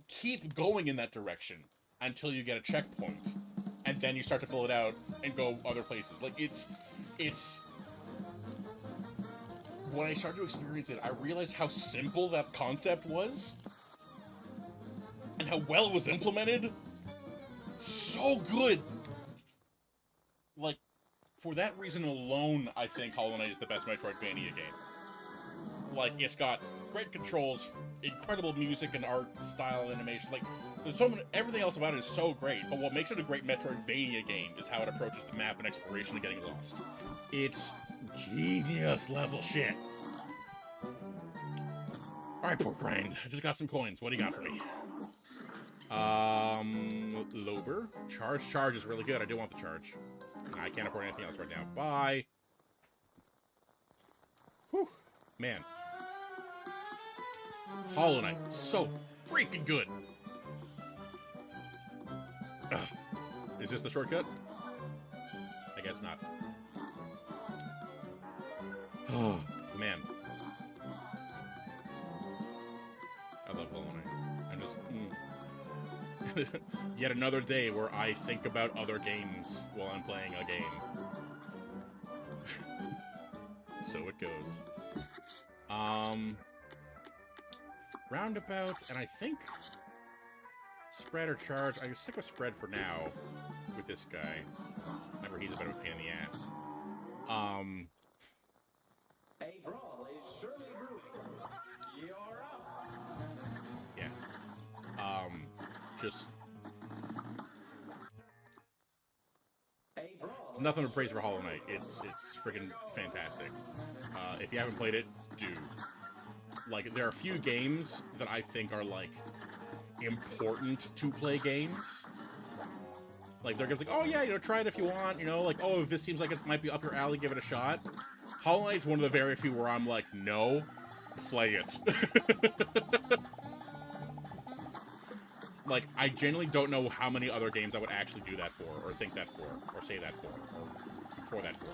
keep going in that direction until you get a checkpoint, and then you start to fill it out and go other places. Like, it's, when I started to experience it, I realized how simple that concept was, and how well it was implemented. So good! Like, for that reason alone, I think Hollow Knight is the best Metroidvania game. Like, it's got great controls, incredible music and art, style, animation. Like, there's so many, everything else about it is so great, but what makes it a great Metroidvania game is how it approaches the map and exploration and getting lost. It's genius level shit. Alright, poor grind. I just got some coins. What do you got for me? Lober. Charge is really good. I do want the charge. I can't afford anything else right now. Bye. Whew. Man. Hollow Knight. So freaking good. Ugh. Is this the shortcut? I guess not. Oh, man. I love Hollow Knight. I'm just... Yet another day where I think about other games while I'm playing a game. So it goes. Roundabout, and I think spread or charge. I can stick with spread for now with this guy. Remember, he's a bit of a pain in the ass. A brawl is surely brewing. You're up. Yeah. Just A brawl. nothing to praise for Hollow Knight. It's freaking fantastic. If you haven't played it, do. Like, there are a few games that I think are, like, important to play games. Like, they're like, oh yeah, you know, try it if you want, you know, like, oh, if this seems like it might be up your alley, give it a shot. Hollow Knight's one of the very few where I'm like, no, play it. Like, I genuinely don't know how many other games I would actually do that for, or think that for, or say that for, or for that for.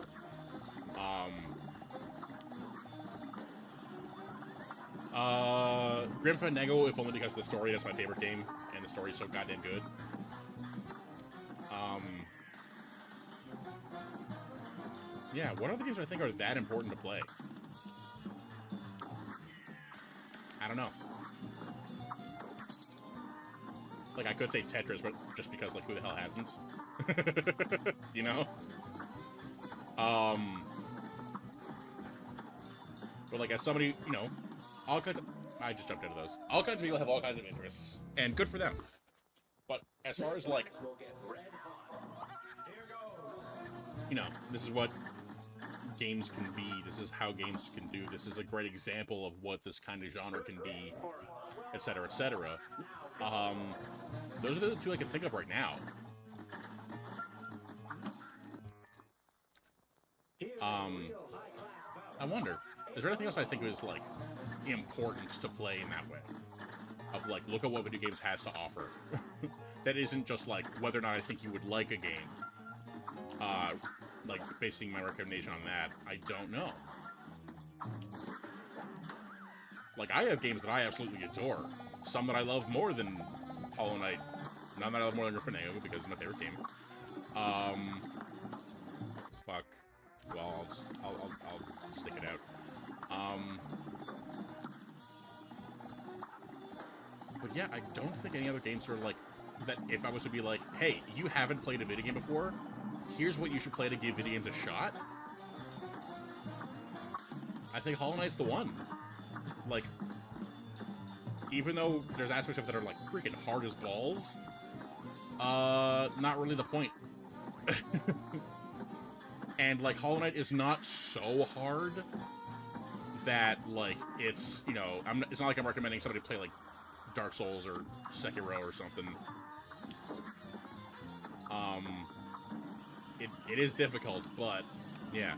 Grim Fandango, if only because of the story. That's my favorite game, and the story's so goddamn good. Yeah, what other games do I think are that important to play? I don't know. like, I could say Tetris, but just because, like, who the hell hasn't? You know? But, like, as somebody, you know, all kinds of... I just jumped into those. All kinds of people have all kinds of interests, and good for them. But as far as, like, you know, this is what games can be, this is how games can do, this is a great example of what this kind of genre can be, etc., etc. Those are the two I can think of right now. I wonder, is there anything else I think is, like, important to play in that way? Of, like, look at what video games has to offer. That isn't just, like, whether or not I think you would like a game. Like, basing my recommendation on that, I don't know. Like, I have games that I absolutely adore. Some that I love more than Hollow Knight. None that I love more than Griffineo, because it's my favorite game. Fuck. Well, I'll stick it out. But yeah, I don't think any other games are like, that if I was to be like, hey, you haven't played a video game before, here's what you should play to give video games a shot. I think Hollow Knight's the one. Like, even though there's aspects of it that are, like, freaking hard as balls, not really the point. And, like, Hollow Knight is not so hard that, like, it's, you know, it's not like I'm recommending somebody play, like, Dark Souls or Sekiro or something. It is difficult, but, yeah.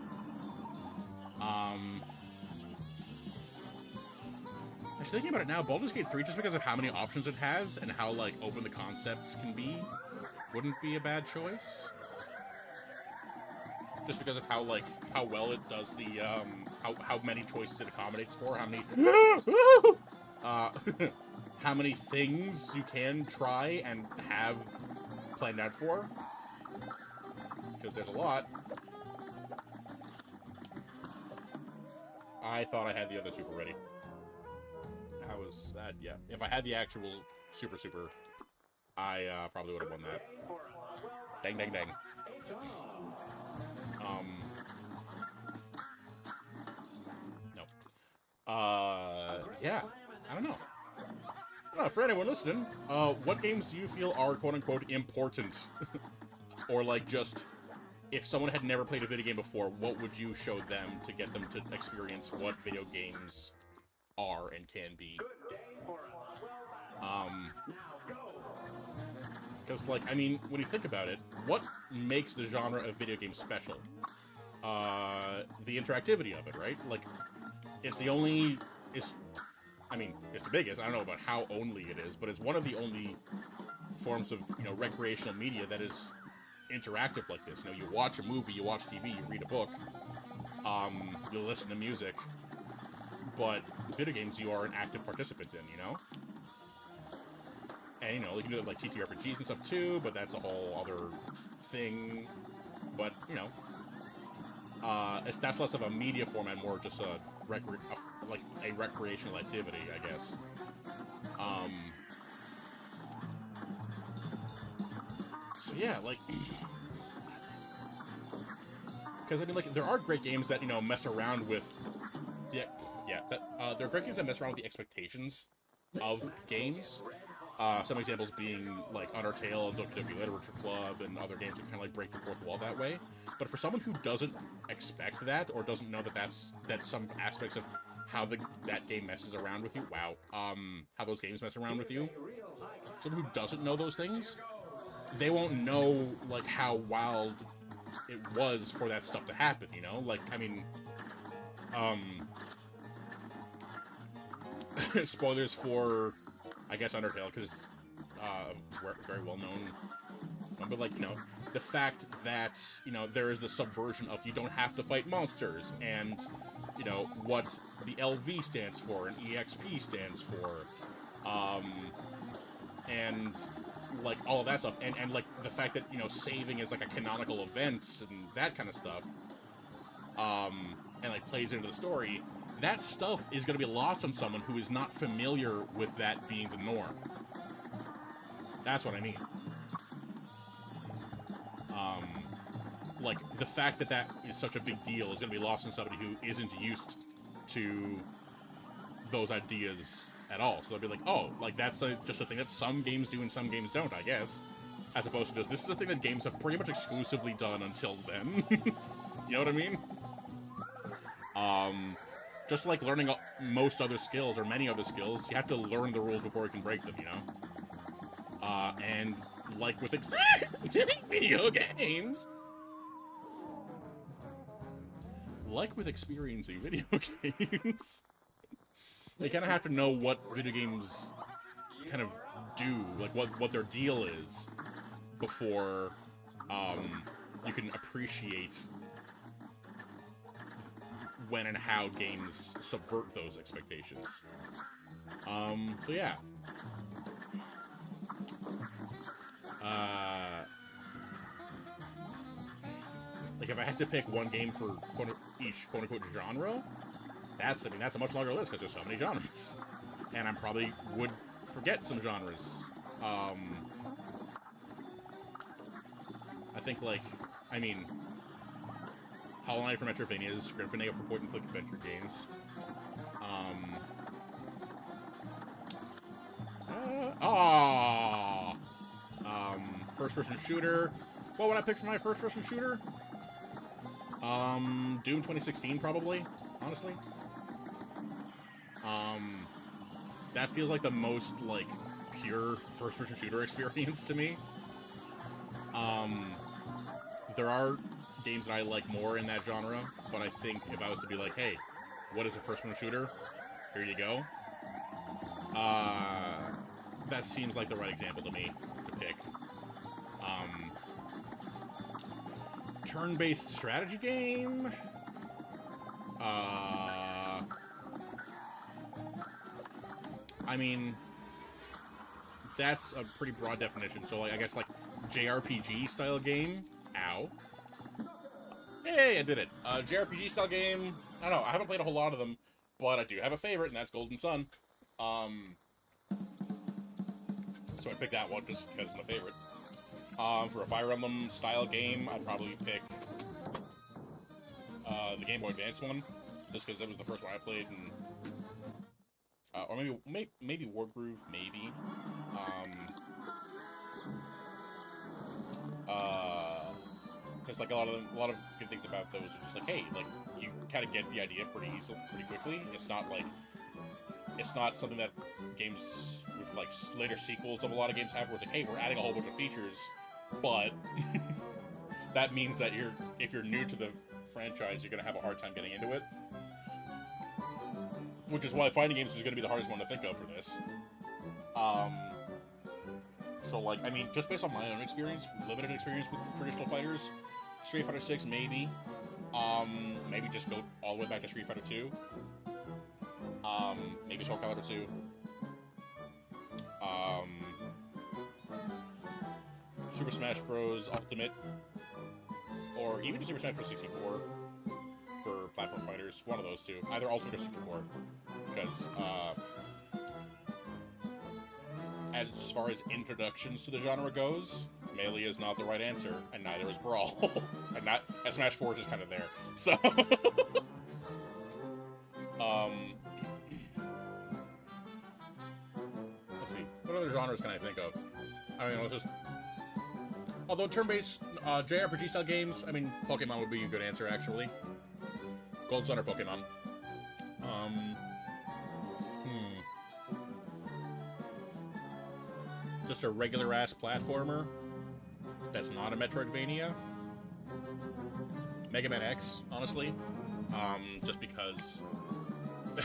Actually, thinking about it now, Baldur's Gate 3, just because of how many options it has and how, like, open the concepts can be, wouldn't be a bad choice. Just because of how, like, how well it does the, how many choices it accommodates for, how many, how many things you can try and have planned out for. Because there's a lot. I thought I had the other super ready. How was that? Yeah. If I had the actual super, I probably would have won that. Dang, dang, dang. No. Yeah. I don't know. For anyone listening, what games do you feel are quote-unquote important? Or, like, just, if someone had never played a video game before, what would you show them to get them to experience what video games are and can be? Because, like, I mean, when you think about it, what makes the genre of video game special? The interactivity of it, right? Like, it's the only, I mean, it's the biggest. I don't know about how only it is, but it's one of the only forms of, you know, recreational media that is interactive like this. You know, you watch a movie, you watch TV, you read a book, you listen to music, but video games you are an active participant in, you know? And, you know, you can do, like, TTRPGs and stuff too, but that's a whole other thing. But, you know, that's less of a media format, more just a recreational activity, I guess. So yeah, like, because I mean, like, there are great games that, you know, mess around with the, there are great games that mess around with the expectations of games. Some examples being, like, Undertale and WW Literature Club and other games that kind of, like, break the fourth wall that way. But for someone who doesn't expect that, or doesn't know that that's some aspects of how that game messes around with you, how those games mess around with you, someone who doesn't know those things, they won't know, like, how wild it was for that stuff to happen, you know? Like, I mean, spoilers for, I guess, Undertale, because very well known. But, like, you know, the fact that, you know, there is the subversion of you don't have to fight monsters, and, you know, what the LV stands for and EXP stands for, and, like, all of that stuff, and like, the fact that, you know, saving is, like, a canonical event, and that kind of stuff, and, like, plays into the story, that stuff is going to be lost on someone who is not familiar with that being the norm. That's what I mean. Like, the fact that that is such a big deal is going to be lost on somebody who isn't used to those ideas at all. So they'll be like, oh, like, that's just a thing that some games do and some games don't, I guess. As opposed to just, this is a thing that games have pretty much exclusively done until then. You know what I mean? Just like learning most other skills, or many other skills, you have to learn the rules before you can break them, you know? And like with video games... Like with experiencing video games, you kind of have to know what video games kind of do, like what their deal is, before you can appreciate when and how games subvert those expectations. So yeah. Like, if I had to pick one game for each quote-unquote genre, that's a much longer list, because there's so many genres. And I probably would forget some genres. I think, like, I mean, Hollow Knight for Metroidvanias, Grim Fandango for point-and-click adventure games. First-person shooter. What would I pick for my first-person shooter? Doom 2016, probably, honestly. That feels like the most, like, pure first-person shooter experience to me. There are games that I like more in that genre, but I think if I was to be like, hey, what is a first-person shooter? Here you go. That seems like the right example to me to pick. Turn-based strategy game? I mean, that's a pretty broad definition, so, like, I guess, like, JRPG style game? Ow. Hey, I did it. JRPG style game, I don't know, I haven't played a whole lot of them, but I do have a favorite, and that's Golden Sun. So I picked that one just because it's my favorite. For a Fire Emblem style game, I'd probably pick the Game Boy Advance one, just because that was the first one I played, and or maybe Wargroove, maybe. Because like a lot of good things about those are just like, hey, like you kind of get the idea pretty quickly. It's not something that games with like later sequels of a lot of games have, where it's like, hey, we're adding a whole bunch of features, but that means that if you're new to the franchise, you're gonna have a hard time getting into it. Which is why fighting games is gonna be the hardest one to think of for this. So like, I mean, just based on my own experience, limited experience with traditional fighters, Street Fighter 6 maybe. Maybe just go all the way back to Street Fighter 2. Maybe Soul Calibur 2. Super Smash Bros. Ultimate. Or even just Super Smash Bros. 64 for platform fighters. One of those two. Either Ultimate or 64. Because, as far as introductions to the genre goes, Melee is not the right answer, and neither is Brawl. And Smash 4 is just kind of there. So, let's see. What other genres can I think of? I mean, let's just... Although turn-based JRPG style games, I mean, Pokemon would be a good answer, actually. Gold Sun or Pokemon. Just a regular-ass platformer that's not a Metroidvania. Mega Man X, honestly. Just because of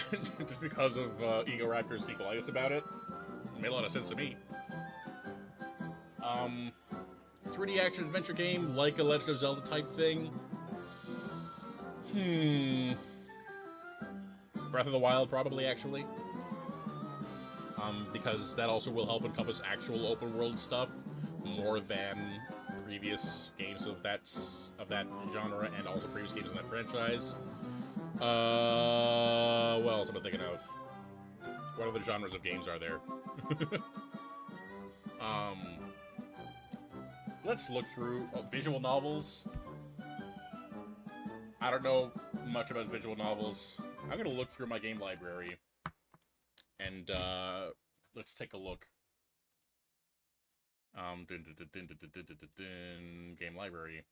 Egoraptor's sequelitis about it. It made a lot of sense to me. 3D action adventure game, like a Legend of Zelda type thing. Breath of the Wild, probably, actually. Because that also will help encompass actual open world stuff more than previous games of that genre, and also previous games in that franchise. What else am I thinking of? What other genres of games are there? Um, let's look through visual novels. I don't know much about visual novels. I'm gonna look through my game library, and let's take a look. Game library.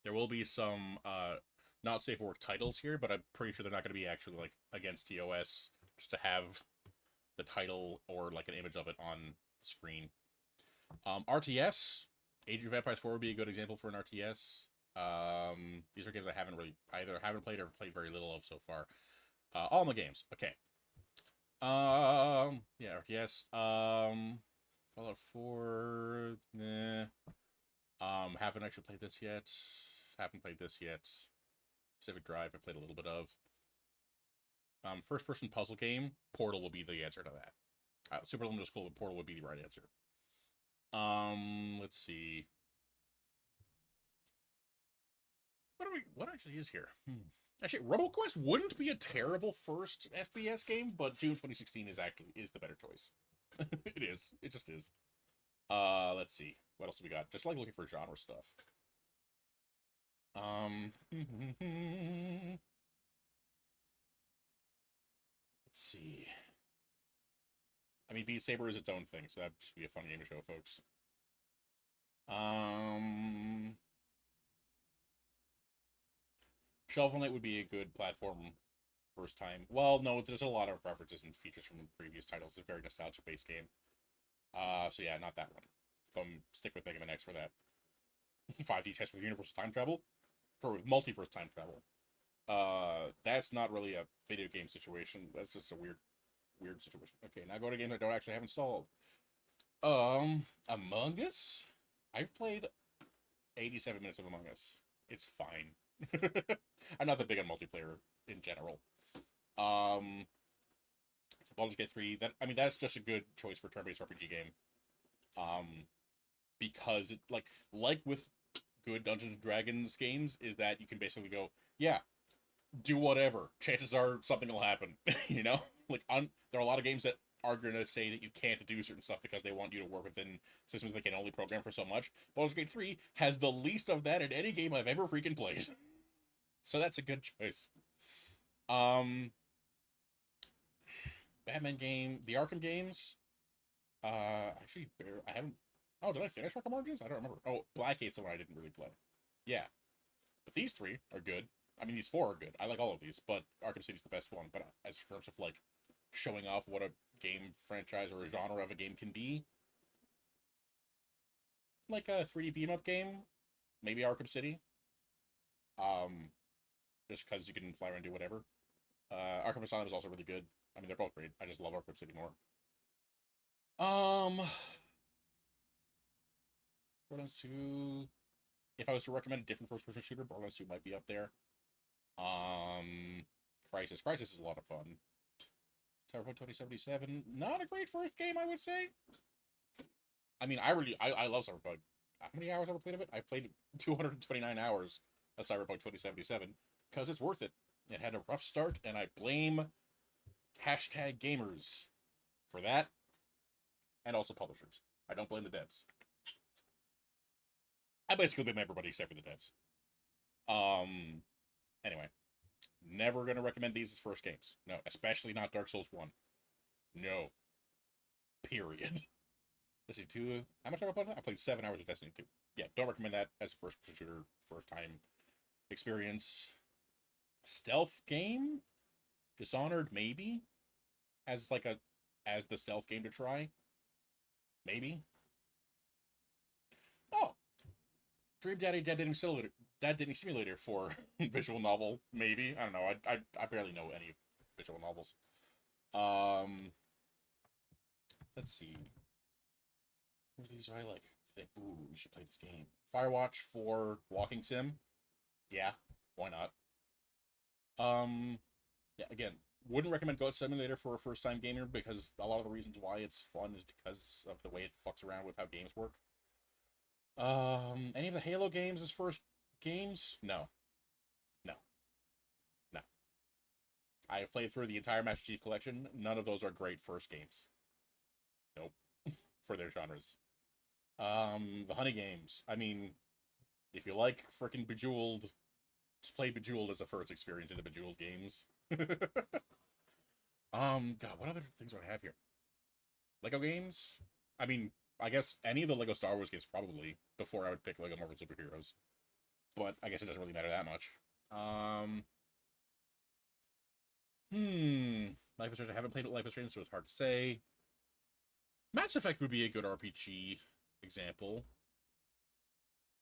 There will be some not safe for work titles here, but I'm pretty sure they're not going to be actually like against TOS, just to have the title or like an image of it on the screen. RTS, Age of Empires 4 would be a good example for an RTS. These are games I haven't played or played very little of so far. All my games, okay. Yeah, RTS. Fallout 4, nah. Haven't actually played this yet. Haven't played this yet. Pacific Drive, I played a little bit of. First-person puzzle game, Portal will be the answer to that. Super Limited School, but Portal would be the right answer. Let's see. What actually is here? Actually, RoboQuest wouldn't be a terrible first FPS game, but June 2016 is the better choice. It is. It just is. Let's see. What else do we got? Just like looking for genre stuff. Let's see. I mean, Beat Saber is its own thing, so that'd just be a fun game to show folks. Shovel Knight would be a good platform first time. Well, no, there's a lot of references and features from previous titles. It's a very nostalgic-based game. So yeah, not that one. Stick with Mega Man X for that. 5D chess with universal time travel, or with multiverse time travel. That's not really a video game situation. That's just a weird situation. Okay, now go to games I don't actually have installed. Among Us. I've played 87 minutes of Among Us. It's fine. I'm not that big on multiplayer in general. So Baldur's Gate 3. That's just a good choice for turn-based RPG game. Because it like with good Dungeons and Dragons games is that you can basically go, yeah, do whatever. Chances are something will happen. You know, there are a lot of games that are going to say that you can't do certain stuff because they want you to work within systems that can only program for so much. Baldur's Gate 3 has the least of that in any game I've ever freaking played. So that's a good choice. Batman game, the Arkham games. Actually, I haven't. Oh, did I finish Arkham Origins? I don't remember. Oh, Blackgate's the one I didn't really play. Yeah, but these three are good. I mean, these four are good. I like all of these, but Arkham City's the best one. But as in terms of like showing off what a game franchise or a genre of a game can be, like a 3D beat 'em up game, maybe Arkham City. Just because you can fly around and do whatever. Arkham Asylum is also really good. I mean, they're both great. I just love Arkham City more. Borderlands 2. If I was to recommend a different first-person shooter, Borderlands 2 might be up there. Crisis. Crisis is a lot of fun. Cyberpunk 2077. Not a great first game, I would say. I mean, I love Cyberpunk. How many hours have I played of it? I've played 229 hours of Cyberpunk 2077 because it's worth it. It had a rough start, and I blame #gamers for that, and also publishers. I don't blame the devs. I basically blame everybody except for the devs. Anyway, never gonna recommend these as first games. No, especially not Dark Souls 1. No. Period. Destiny 2. How much have I played? I played 7 hours of Destiny 2. Yeah, don't recommend that as a first-person shooter, first-time experience. Stealth game? Dishonored, maybe? As the stealth game to try? Maybe? Oh! Dream Daddy Dad Dating Simulator for visual novel, maybe. I don't know. I barely know any visual novels. Let's see. What are these I like? Think, ooh, we should play this game. Firewatch for walking sim. Yeah, why not? Yeah, again, wouldn't recommend Goat Simulator for a first-time gamer because a lot of the reasons why it's fun is because of the way it fucks around with how games work. Any of the Halo games as first games? No. No. No. I have played through the entire Master Chief Collection. None of those are great first games. Nope. for their genres. The Honey games. I mean, if you like freaking Bejeweled, just play Bejeweled as a first experience into Bejeweled games. God, what other things do I have here? Lego games? I mean, I guess any of the Lego Star Wars games probably, before I would pick Lego Marvel Superheroes. But I guess it doesn't really matter that much. Life is Strange. I haven't played Life is Strange, so it's hard to say. Mass Effect would be a good RPG example.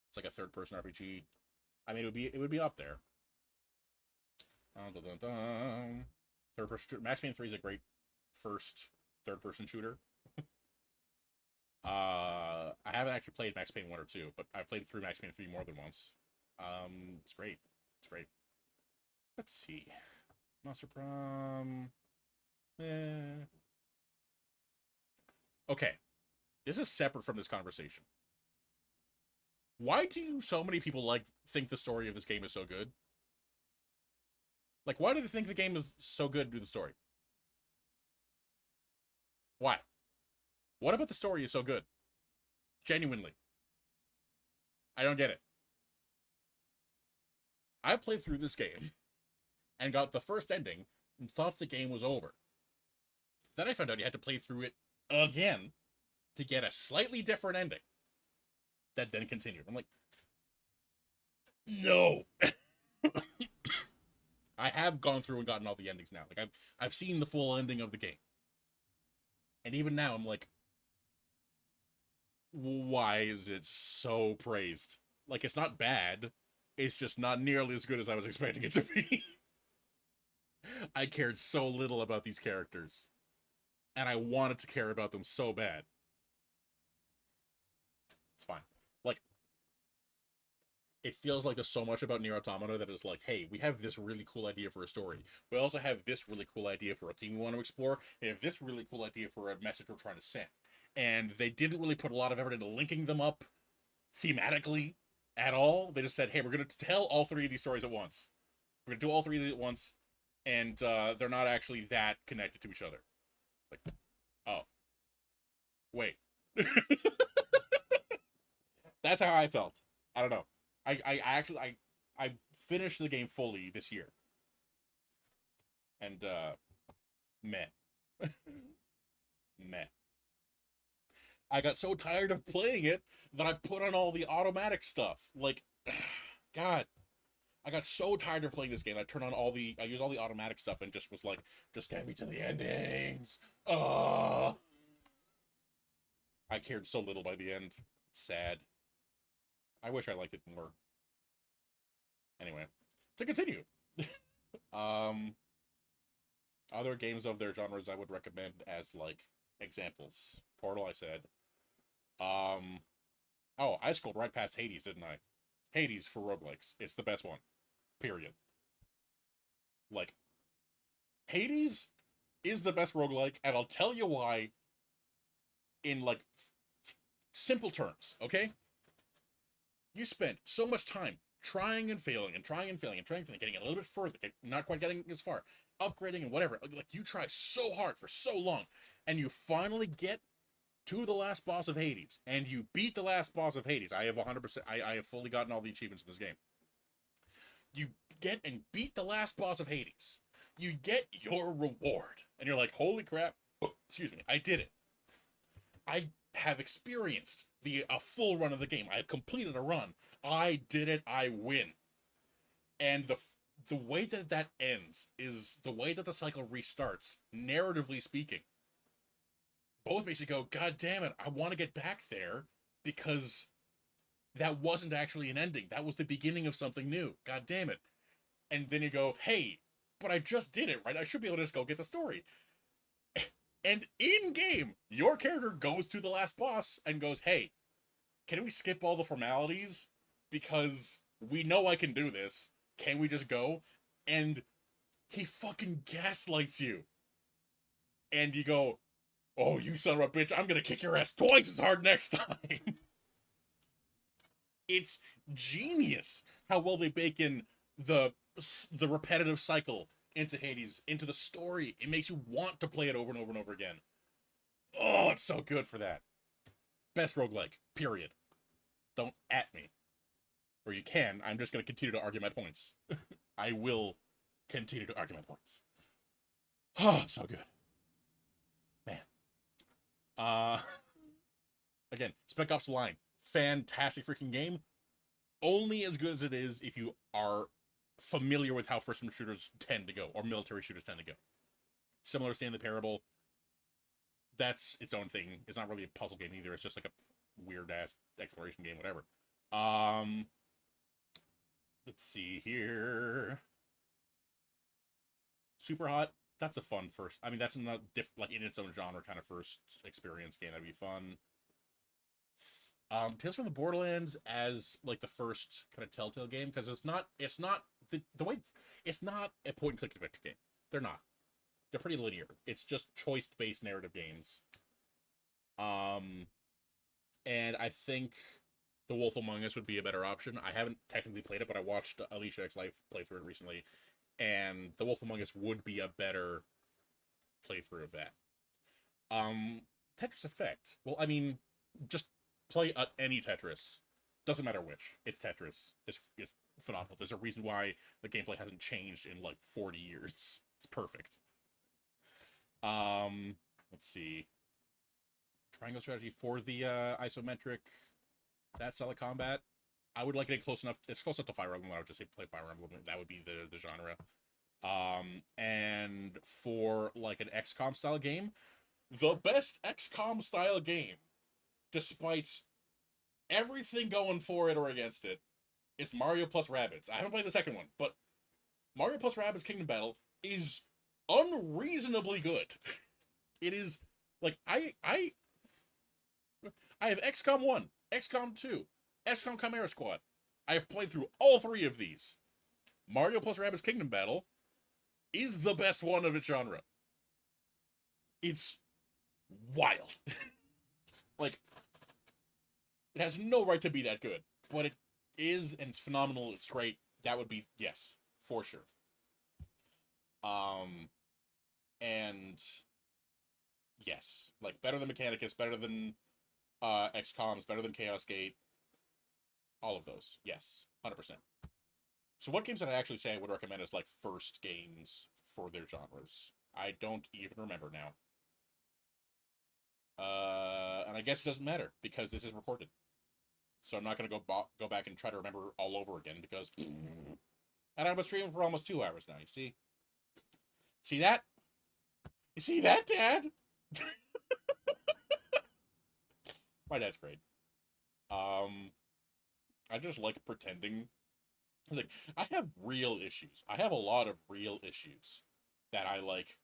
It's like a third-person RPG. I mean, it would be up there. Third-person shooter. Max Payne 3 is a great first third-person shooter. I haven't actually played Max Payne 1 or 2, but I've played through Max Payne 3 more than once. It's great. It's great. Let's see. Monster Prom. Okay. This is separate from this conversation. Why do so many people think the story of this game is so good? Like, why do they think the game is so good to the story? Why? What about the story is so good? Genuinely. I don't get it. I played through this game and got the first ending and thought the game was over. Then I found out you had to play through it again to get a slightly different ending that then continued. I'm like, no. I have gone through and gotten all the endings now. Like I've seen the full ending of the game. And even now I'm like, why is it so praised? Like, it's not bad. It's just not nearly as good as I was expecting it to be. I cared so little about these characters. And I wanted to care about them so bad. It's fine. Like, it feels like there's so much about Nier Automata that is like, hey, we have this really cool idea for a story. We also have this really cool idea for a theme we want to explore. We have this really cool idea for a message we're trying to send. And they didn't really put a lot of effort into linking them up thematically at all. They just said, hey, we're going to tell all three of these stories at once. We're going to do all three of these at once. And they're not actually that connected to each other. Like, oh. Wait. That's how I felt. I don't know. I finished the game fully this year. And, meh. Meh. I got so tired of playing it that I put on all the automatic stuff. Like, God. I got so tired of playing this game. I used all the automatic stuff and just was like, just get me to the endings. I cared so little by the end. It's sad. I wish I liked it more. Anyway, to continue. Other games of their genres I would recommend as, like, examples. Portal, I said. Oh, I scrolled right past Hades, didn't I? Hades for roguelikes. It's the best one. Period. Like, Hades is the best roguelike, and I'll tell you why in, like, simple terms, okay? You spend so much time trying and failing and trying and failing and trying and failing, getting a little bit further, not quite getting as far, upgrading and whatever. Like, you try so hard for so long, and you finally get to the last boss of Hades, and you beat the last boss of Hades. I have 100%, I have fully gotten all the achievements in this game. You get and beat the last boss of Hades. You get your reward, and you're like, holy crap, excuse me, I did it. I have experienced a full run of the game. I have completed a run. I did it, I win. And the way that ends is the way that the cycle restarts, narratively speaking. Both makes you go, God damn it, I want to get back there, because that wasn't actually an ending. That was the beginning of something new. God damn it. And then you go, hey, but I just did it, right? I should be able to just go get the story. And in-game, your character goes to the last boss and goes, hey, can we skip all the formalities? Because we know I can do this. Can we just go? And he fucking gaslights you. And you go, oh, you son of a bitch, I'm gonna kick your ass twice as hard next time. It's genius how well they bake in the repetitive cycle into Hades, into the story. It makes you want to play it over and over and over again. Oh, it's so good for that. Best roguelike, period. Don't at me. Or you can. I'm just going to continue to argue my points. I will continue to argue my points. Oh, so good. Man. Again, Spec Ops: The Line. Fantastic freaking game. Only as good as it is if you are familiar with how first-person shooters tend to go, or military shooters tend to go. Similar to Stanley Parable, that's its own thing. It's not really a puzzle game either. It's just like a weird-ass exploration game, whatever. Let's see here. Super Hot. That's a fun first. I mean, that's not like in its own genre kind of first experience game. That'd be fun. Tales from the Borderlands as like the first kind of Telltale game, because it's not the way it's not a point and click adventure game. They're not. They're pretty linear. It's just choice based narrative games. And I think The Wolf Among Us would be a better option. I haven't technically played it, but I watched Alicia X Life play through it recently, and The Wolf Among Us would be a better playthrough of that. Tetris Effect. Well, I mean, just play any Tetris. Doesn't matter which. It's Tetris. It's phenomenal. There's a reason why the gameplay hasn't changed in like 40 years. It's perfect. Let's see. Triangle strategy for the isometric, that style of combat. I would like it close enough. It's close enough to Fire Emblem. I would just say play Fire Emblem. That would be the genre. And for like an XCOM style game, the best XCOM style game, despite everything going for it or against it, is Mario plus Rabbids. I haven't played the second one, but Mario plus Rabbids Kingdom Battle is unreasonably good. It is like I have XCOM 1, XCOM 2, XCOM Chimera Squad. I have played through all three of these. Mario plus Rabbids Kingdom Battle is the best one of its genre. It's wild. Like, it has no right to be that good, but it is, and it's phenomenal. It's great. That would be, yes, for sure. And yes, like better than Mechanicus, better than XCOMs, better than Chaos Gate. All of those, yes, 100%. So what games did I actually say I would recommend as like first games for their genres? I don't even remember now. And I guess it doesn't matter because this is recorded. So I'm not going to go back and try to remember all over again because... And I'm streaming for almost 2 hours now, you see? See that? You see that, Dad? My dad's great. I just like pretending. It's like, I have real issues. I have a lot of real issues that I, like,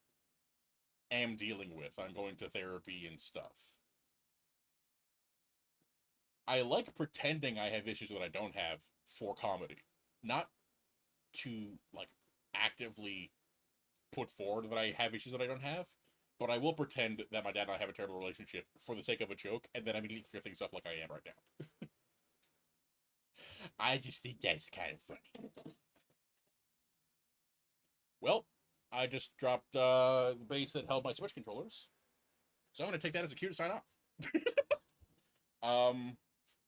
am dealing with. I'm going to therapy and stuff. I like pretending I have issues that I don't have for comedy. Not to, like, actively put forward that I have issues that I don't have, but I will pretend that my dad and I have a terrible relationship for the sake of a joke, and then I immediately clear things up like I am right now. I just think that's kind of funny. Well, I just dropped the base that held my Switch controllers, so I'm going to take that as a cue to sign off. I'm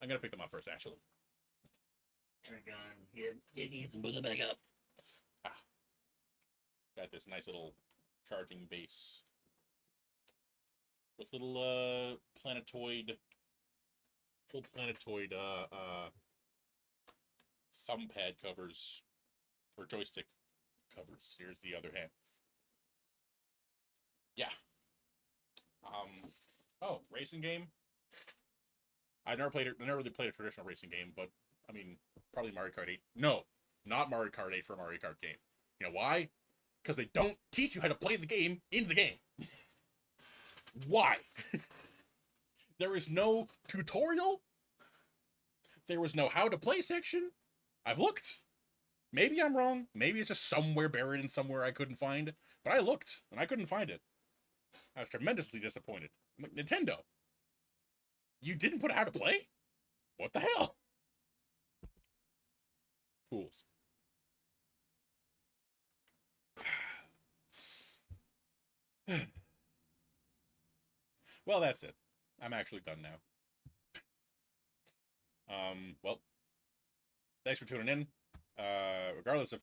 going to pick them up first, actually. Get these back up. Got this nice little charging base with little planetoid thumb pad covers or joystick covers. Here's the other half. Yeah. Oh, racing game. I never really played a traditional racing game, but I mean, probably Mario Kart 8. No, not Mario Kart 8 for a Mario Kart game. You know why? Because they don't teach you how to play the game in the game. Why? There is no tutorial. There was no how to play section. I've looked. Maybe I'm wrong. Maybe it's just somewhere buried in somewhere I couldn't find. But I looked, and I couldn't find it. I was tremendously disappointed. I'm like, Nintendo, you didn't put how to play? What the hell? Fools. Well, that's it. I'm actually done now. Well, thanks for tuning in. Regardless of